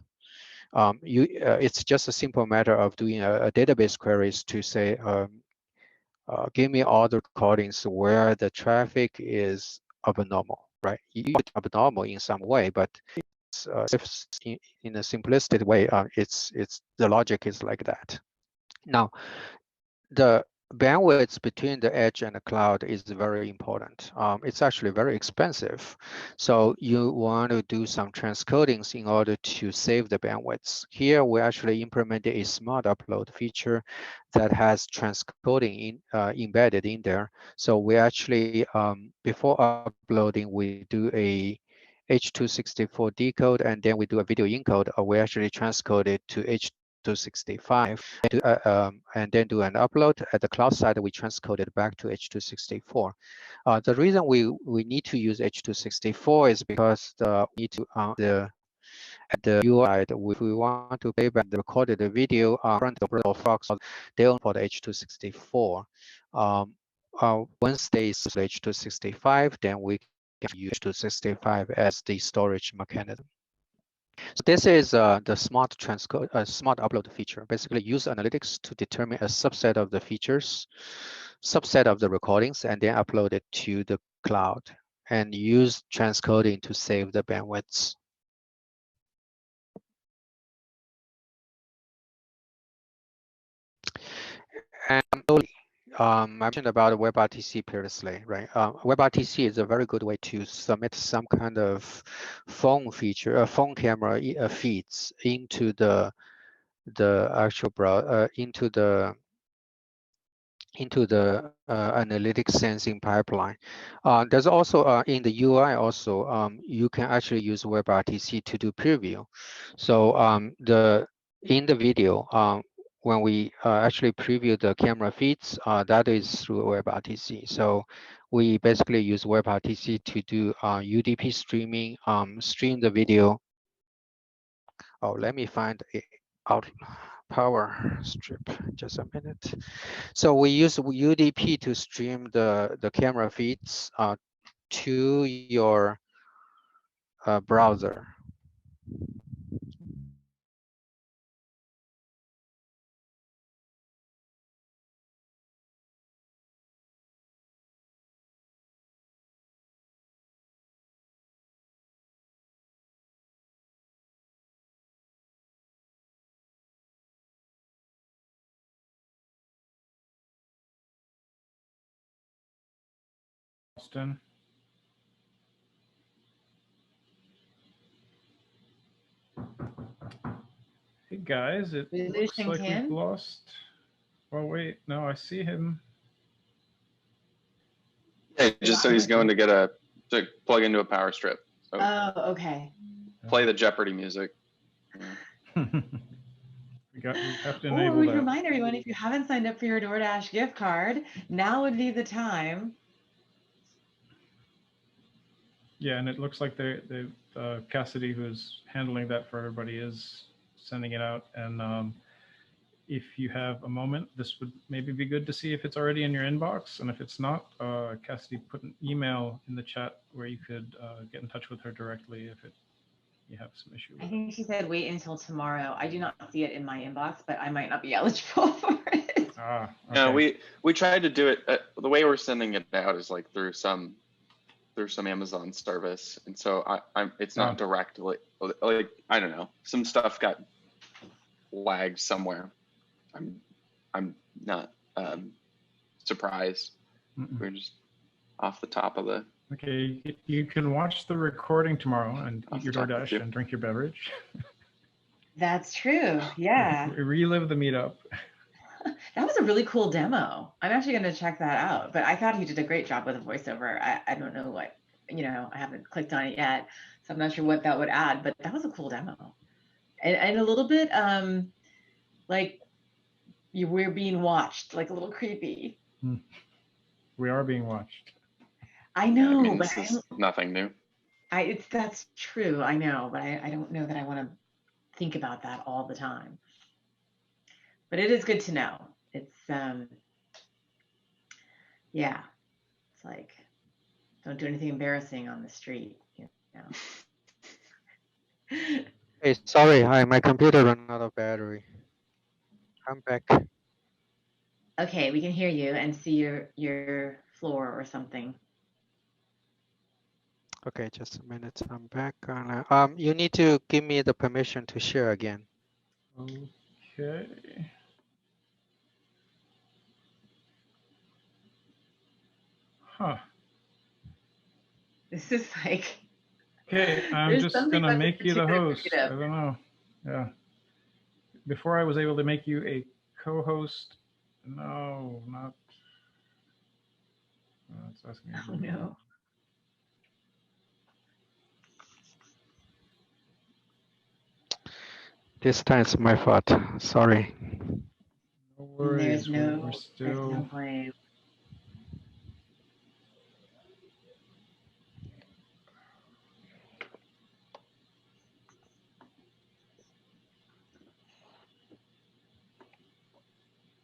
Speaker 1: It's just a simple matter of doing a database queries to say, give me all the recordings where the traffic is abnormal, right? It's abnormal in some way, but if in a simplistic way, it's the logic is like that. Now, the bandwidth between the edge and the cloud is very important. It's actually very expensive. So you want to do some transcodings in order to save the bandwidths. Here, we actually implemented a smart upload feature that has transcoding embedded in there. So we actually, before uploading, we do a H.264 decode, and then we do a video encode. We actually transcode it to H.265 and then do an upload. At the cloud side, we transcode it back to H.264. The reason we need to use H.264 is because we need to at the UI, if we want to play back the recorded video front of Fox, they only for the H.264. Once they use H.265, then we can use H.265 as the storage mechanism. So this is the smart smart upload feature. Basically, use analytics to determine a subset of the features, subset of the recordings, and then upload it to the cloud, and use transcoding to save the bandwidths. And I mentioned about WebRTC previously, right? WebRTC is a very good way to submit some kind of phone feature, phone camera feeds into the actual browser, into the analytics sensing pipeline. There's also in the UI also you can actually use WebRTC to do preview. So in the video when we actually preview the camera feeds, that is through WebRTC. So we basically use WebRTC to do UDP streaming, stream the video. Oh, let me find a power strip, just a minute. So we use UDP to stream the camera feeds to your browser.
Speaker 4: Austin. Hey guys, it looks like we've lost. Oh wait, no, I see him.
Speaker 2: Yeah, just so he's going to get to plug into a power strip. So
Speaker 3: Oh, okay.
Speaker 2: play the Jeopardy music.
Speaker 4: We have to
Speaker 3: Oh,
Speaker 4: enable
Speaker 3: we
Speaker 4: that.
Speaker 3: remind everyone, if you haven't signed up for your DoorDash gift card, now would be the time.
Speaker 4: Yeah, and it looks like Cassidy, who's handling that for everybody, is sending it out. And if you have a moment, this would maybe be good to see if it's already in your inbox. And if it's not, Cassidy put an email in the chat where you could get in touch with her directly if you have some issue with
Speaker 3: I think she said wait until tomorrow. I do not see it in my inbox, but I might not be eligible for it.
Speaker 4: Ah, okay.
Speaker 2: No, we tried to do it. The way we're sending it out is like through some Amazon service, and so it's not directly, like, I don't know, some stuff got lagged somewhere. I'm not surprised. We're just off the top of the.
Speaker 4: Okay, you can watch the recording tomorrow and eat your
Speaker 2: Off the top
Speaker 4: DoorDash and drink your beverage.
Speaker 3: That's true. Yeah.
Speaker 4: Relive the meetup.
Speaker 3: That was a really cool demo. I'm actually going to check that out, but I thought he did a great job with the voiceover. I don't know what, I haven't clicked on it yet, so I'm not sure what that would add, but that was a cool demo. And a little bit like we're being watched, like a little creepy.
Speaker 4: We are being watched.
Speaker 3: I know,
Speaker 2: I mean,
Speaker 3: but
Speaker 2: this is nothing new.
Speaker 3: That's true. I know, but I don't know that I want to think about that all the time. But it is good to know. It's yeah, it's like, don't do anything embarrassing on the street,
Speaker 1: Hey, sorry, my computer ran out of battery. I'm back.
Speaker 3: Okay, we can hear you and see your floor or something.
Speaker 1: Okay, just a minute. I'm back on. You need to give me the permission to share again.
Speaker 4: Okay. Huh.
Speaker 3: This is like.
Speaker 4: Okay, I'm just gonna make you the host. I don't know. Yeah. Before I was able to make you a co-host. No, not. It's asking me.
Speaker 3: Oh no.
Speaker 1: This time it's my fault. Sorry.
Speaker 4: No worries.
Speaker 3: There's no
Speaker 4: still.
Speaker 3: blame.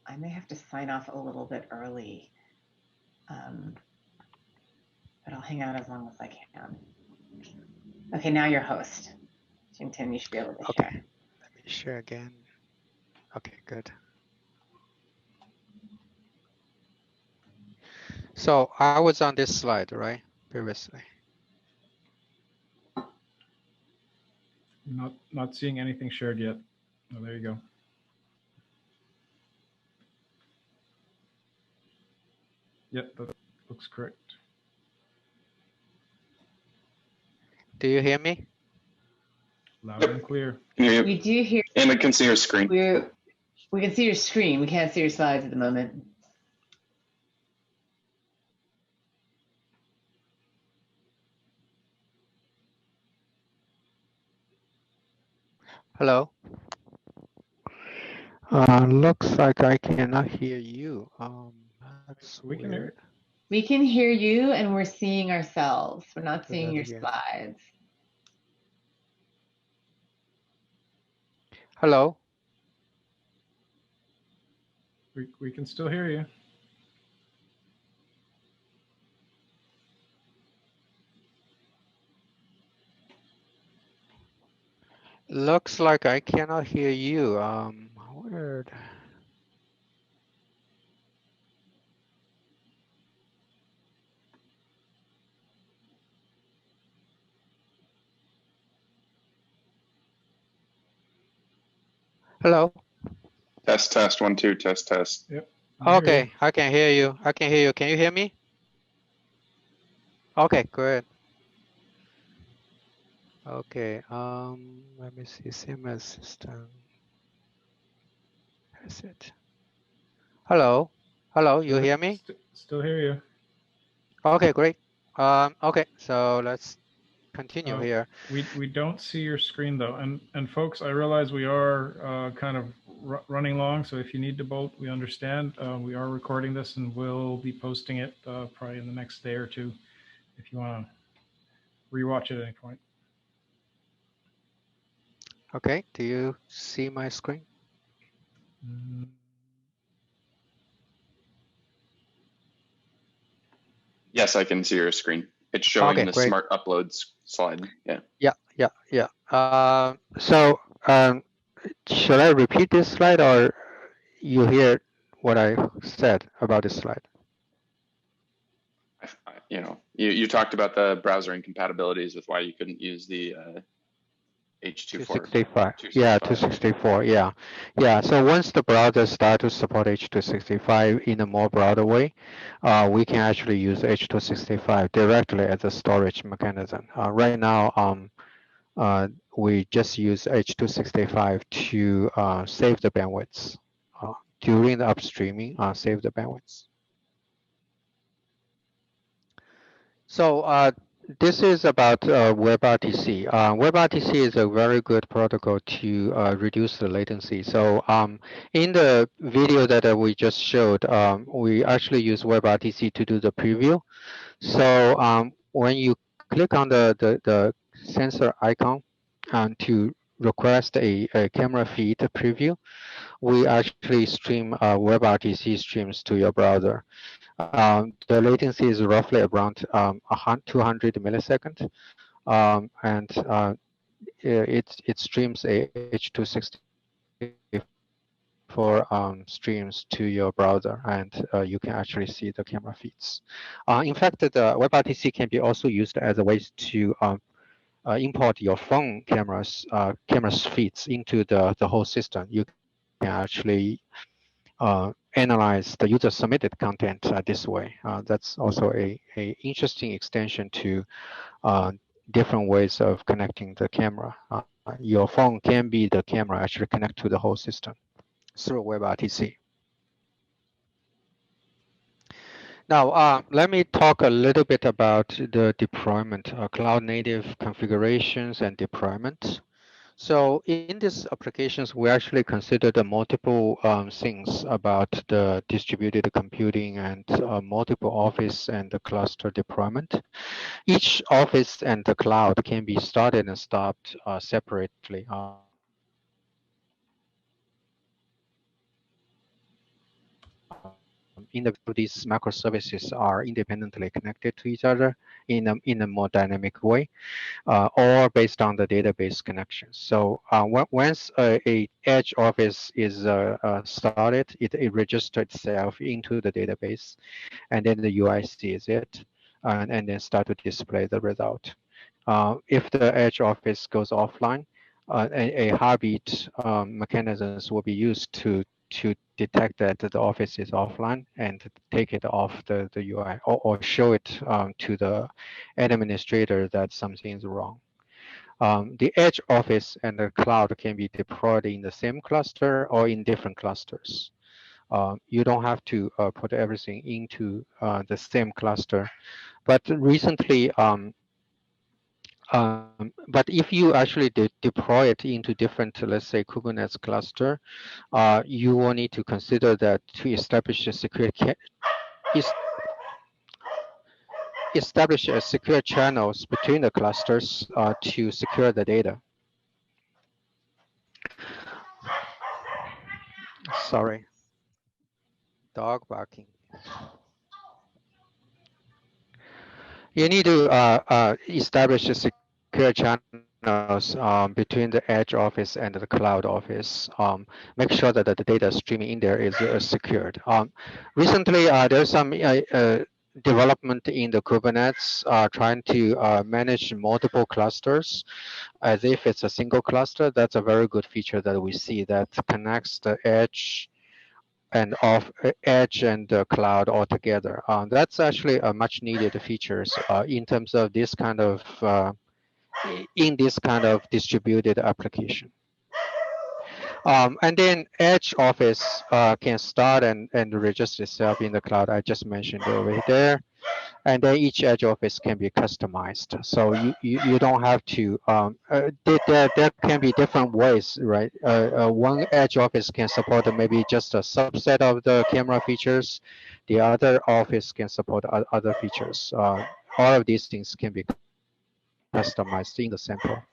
Speaker 3: I may have to sign off a little bit early, but I'll hang out as long as I can. Okay, now you're host. Xintian, you should be able to share.
Speaker 1: Okay, let me share again. Okay, good. So I was on this slide, right, previously.
Speaker 4: Not seeing anything shared yet. Oh, there you go. Yep, that looks correct.
Speaker 1: Do you hear me?
Speaker 4: Loud and clear.
Speaker 3: We do hear.
Speaker 2: And we can see your screen.
Speaker 3: We can see your screen. We can't see your slides at the moment.
Speaker 1: Hello. Looks like I cannot hear you. That's
Speaker 4: we can hear.
Speaker 3: We can hear you, and we're seeing ourselves. We're not seeing your slides.
Speaker 1: Hello.
Speaker 4: We can still hear you.
Speaker 1: Looks like I cannot hear you. Weird. Hello.
Speaker 2: Test 1 2 test.
Speaker 4: Yep.
Speaker 1: Okay, I can hear you. I can hear you. Can you hear me? Okay, good. Okay. Let me see. CMS system. That's it. Hello. Hello. You hear me?
Speaker 4: Still hear you.
Speaker 1: Okay, great. Okay, so let's continue here.
Speaker 4: We don't see your screen though, and folks, I realize we are kind of running long, so if you need to bolt, we understand. We are recording this and we'll be posting it probably in the next day or two, if you want to rewatch it at any point.
Speaker 1: Okay, do you see my screen?
Speaker 2: Yes, I can see your screen. It's showing
Speaker 1: Okay,
Speaker 2: the
Speaker 1: great.
Speaker 2: smart uploads slide. Yeah.
Speaker 1: Yeah. So should I repeat this slide, or you hear what I said about this slide?
Speaker 2: You know, you talked about the browser incompatibilities with why you couldn't use the H264.
Speaker 1: 265. Yeah, 264. Yeah. So once the browser start to support H265 in a more broader way, we can actually use H265 directly as a storage mechanism. Right now, we just use H265 to save the bandwidth during the upstreaming. Save the bandwidth. So this is about WebRTC. WebRTC is a very good protocol to reduce the latency. So in the video that we just showed, we actually use WebRTC to do the preview. So when you click on the sensor icon to request a camera feed preview, we actually stream WebRTC streams to your browser. The latency is roughly around 200 milliseconds, and it streams a H264 streams to your browser, and you can actually see the camera feeds. In fact, the WebRTC can be also used as a way to import your phone cameras feeds into the whole system. You can actually analyze the user submitted content this way. That's also a interesting extension to different ways of connecting the camera. Your phone can be the camera, actually connect to the whole system through WebRTC. Now, let me talk a little bit about the deployment, cloud native configurations and deployment. So in these applications, we actually consider the multiple things about the distributed computing and multiple office and the cluster deployment. Each office and the cloud can be started and stopped separately. In the these microservices are independently connected to each other in a more dynamic way. Or based on the database connections. So once a edge office is started, it registers itself into the database, and then the UI sees it, and then start to display the result. If the edge office goes offline, a heartbeat mechanisms will be used to detect that the office is offline and take it off the UI, or show it to the administrator that something is wrong. The edge office and the cloud can be deployed in the same cluster or in different clusters. You don't have to put everything into the same cluster. But recently, but if you actually deploy it into different, let's say, Kubernetes cluster, you will need to consider that to establish a secure channels between the clusters to secure the data. Sorry, dog barking. You need to establish a secure channels between the edge office and the cloud office. Make sure that the data streaming in there is secured. Recently, there's some development in the Kubernetes trying to manage multiple clusters as if it's a single cluster. That's a very good feature that we see that connects the edge and edge and cloud altogether. That's actually a much needed features in terms of this kind of in this kind of distributed application. And then edge office can start and register itself in the cloud. I just mentioned over there. and then each edge office can be customized. So you don't have to, there can be different ways, right? One edge office can support maybe just a subset of the camera features. The other office can support other features. All of these things can be customized in the sample.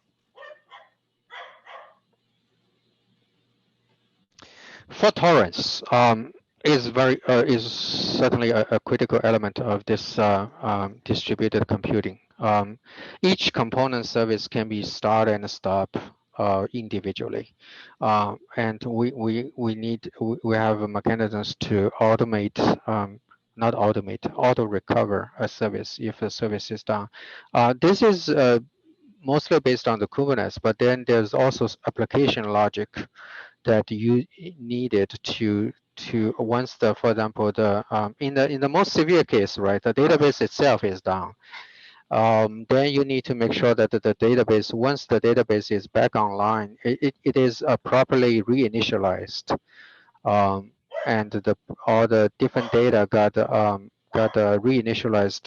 Speaker 1: Fault tolerance is certainly a critical element of this distributed computing. Each component service can be start and stop individually, and we have mechanisms to automate. Not automate, auto recover a service if a service is down. This is mostly based on the Kubernetes, but then there's also application logic that you needed to once the, for example, the in the most severe case, right, the database itself is down. Then you need to make sure that the database, once the database is back online, it is properly reinitialized, and all the different data got reinitialized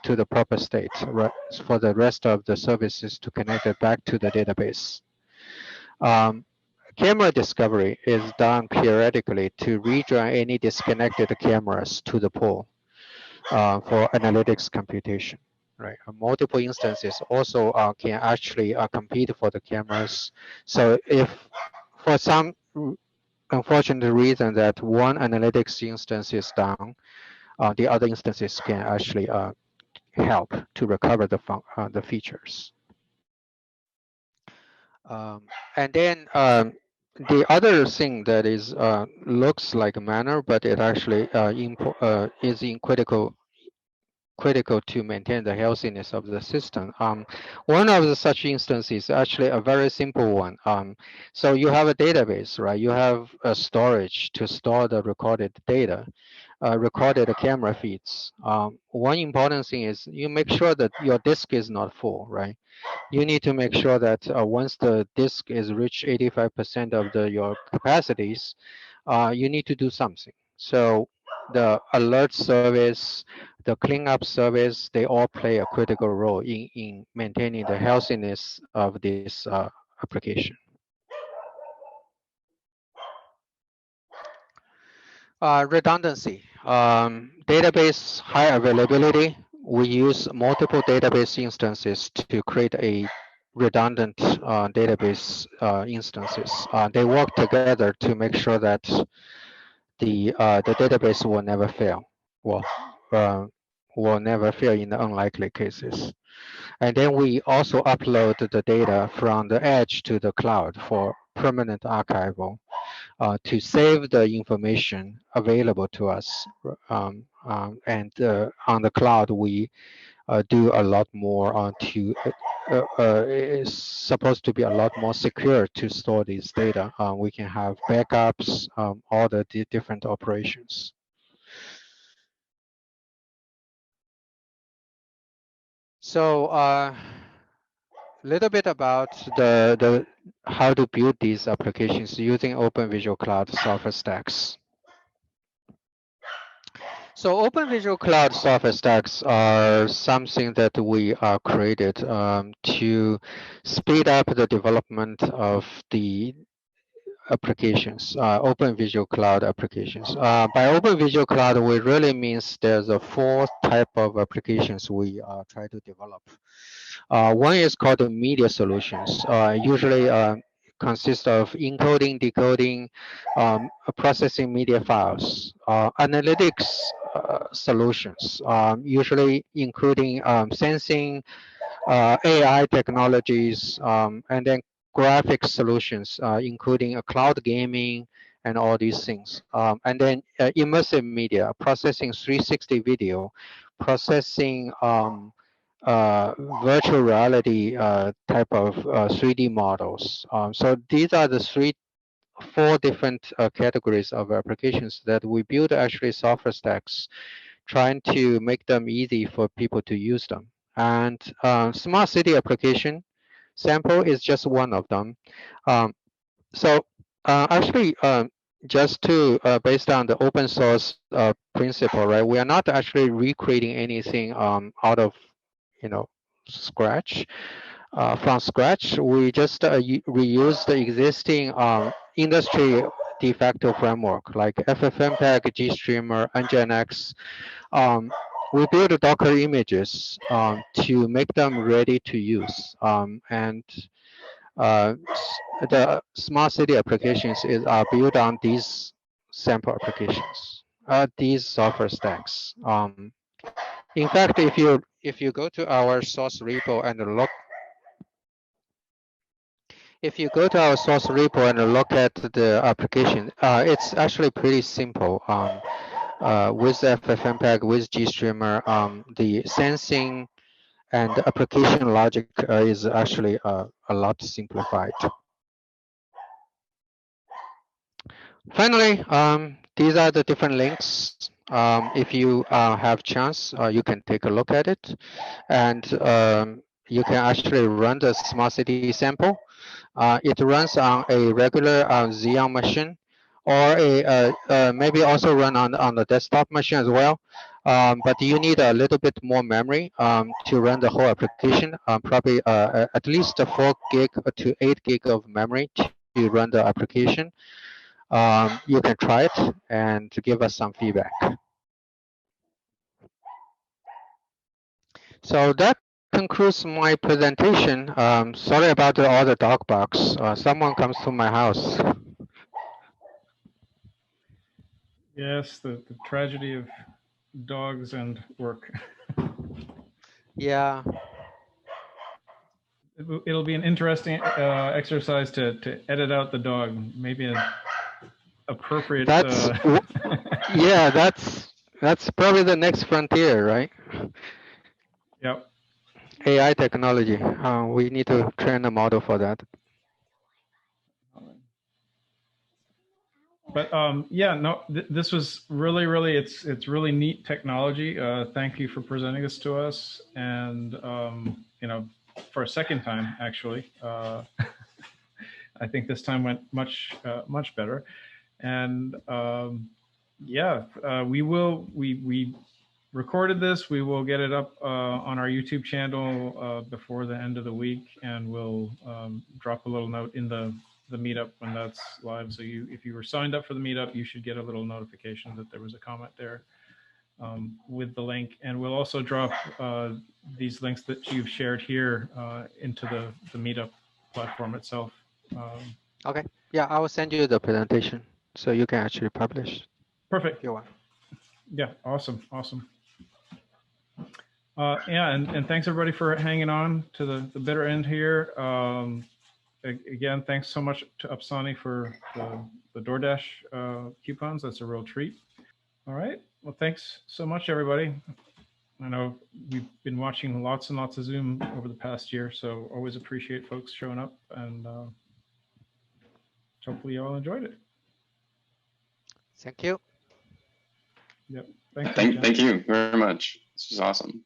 Speaker 1: to the proper state, right, for the rest of the services to connect it back to the database. Camera discovery is done periodically to rejoin any disconnected cameras to the pool for analytics computation. Right, multiple instances also can actually compete for the cameras. So if for some unfortunate reason that one analytics instance is down, the other instances can actually help to recover the features. And then the other thing that is looks like a manner, but it actually is in critical to maintain the healthiness of the system. One of the such instances is actually a very simple one. So you have a database, right? You have a storage to store the recorded data, recorded camera feeds. One important thing is you make sure that your disk is not full, right? You need to make sure that once the disk is reached 85% of your capacities, you need to do something. So the alert service, the cleanup service, they all play a critical role in maintaining the healthiness of this application. Redundancy, database high availability. We use multiple database instances to create a redundant database instances. They work together to make sure that the database will never fail. Will never fail in the unlikely cases. And then we also upload the data from the edge to the cloud for permanent archival to save the information available to us. And on the cloud, we do a lot more it's supposed to be a lot more secure to store these data. We can have backups, all the different operations. So a little bit about the how to build these applications using Open Visual Cloud software stacks. So Open Visual Cloud software stacks are something that we created to speed up the development of the applications, Open Visual Cloud applications. By Open Visual Cloud, we really means there's a 4 type of applications we try to develop. One is called the media solutions. Usually consists of encoding, decoding, processing media files, analytics solutions, usually including sensing, AI technologies, and then graphics solutions, including cloud gaming and all these things. And then immersive media, processing 360 video, processing virtual reality type of 3D models. So these are the 4 different categories of applications that we build actually software stacks, trying to make them easy for people to use them. And smart city application sample is just one of them. So actually, just to based on the open source principle, right? We are not actually recreating anything out of scratch. From scratch, we just reuse the existing industry de facto framework like FFmpeg, GStreamer, Nginx. We build Docker images to make them ready to use, and the smart city applications are built on these sample applications, these software stacks. In fact, if you go to our source repo and look, if you go to our source repo and look at the application, it's actually pretty simple. With FFmpeg, with GStreamer, the sensing and the application logic is actually a lot simplified. Finally, these are the different links. If you have chance, you can take a look at it, and you can actually run the smart city sample. It runs on a regular Xeon machine, or maybe also run on the desktop machine as well. But you need a little bit more memory to run the whole application. Probably at least 4 gig to 8 gig of memory to run the application. You can try it and give us some feedback. So that concludes my presentation. Sorry about all the dog barks. Someone comes to my house.
Speaker 4: Yes, the tragedy of dogs and work.
Speaker 1: Yeah.
Speaker 4: It'll be an interesting exercise to edit out the dog. Maybe an appropriate.
Speaker 1: Yeah, that's probably the next frontier, right?
Speaker 4: Yep.
Speaker 1: AI technology. We need to train a model for that.
Speaker 4: But yeah, no, this was really, it's really neat technology. Thank you for presenting this to us, and for a second time actually. I think this time went much better, and yeah, we recorded this. We will get it up on our YouTube channel before the end of the week, and we'll drop a little note in the meetup when that's live. So if you were signed up for the meetup, you should get a little notification that there was a comment there with the link. And we'll also drop these links that you've shared here into the meetup platform itself.
Speaker 1: Okay. Yeah, I will send you the presentation so you can actually publish.
Speaker 4: Perfect.
Speaker 1: If you want.
Speaker 4: Yeah. Awesome. Yeah, and thanks everybody for hanging on to the bitter end here. Again, thanks so much to Upsani for the DoorDash coupons. That's a real treat. All right. Well, thanks so much, everybody. I know we've been watching lots and lots of Zoom over the past year, so always appreciate folks showing up, and hopefully you all enjoyed it.
Speaker 1: Thank you.
Speaker 4: Yep. Thanks.
Speaker 2: Thank you very much. This was awesome.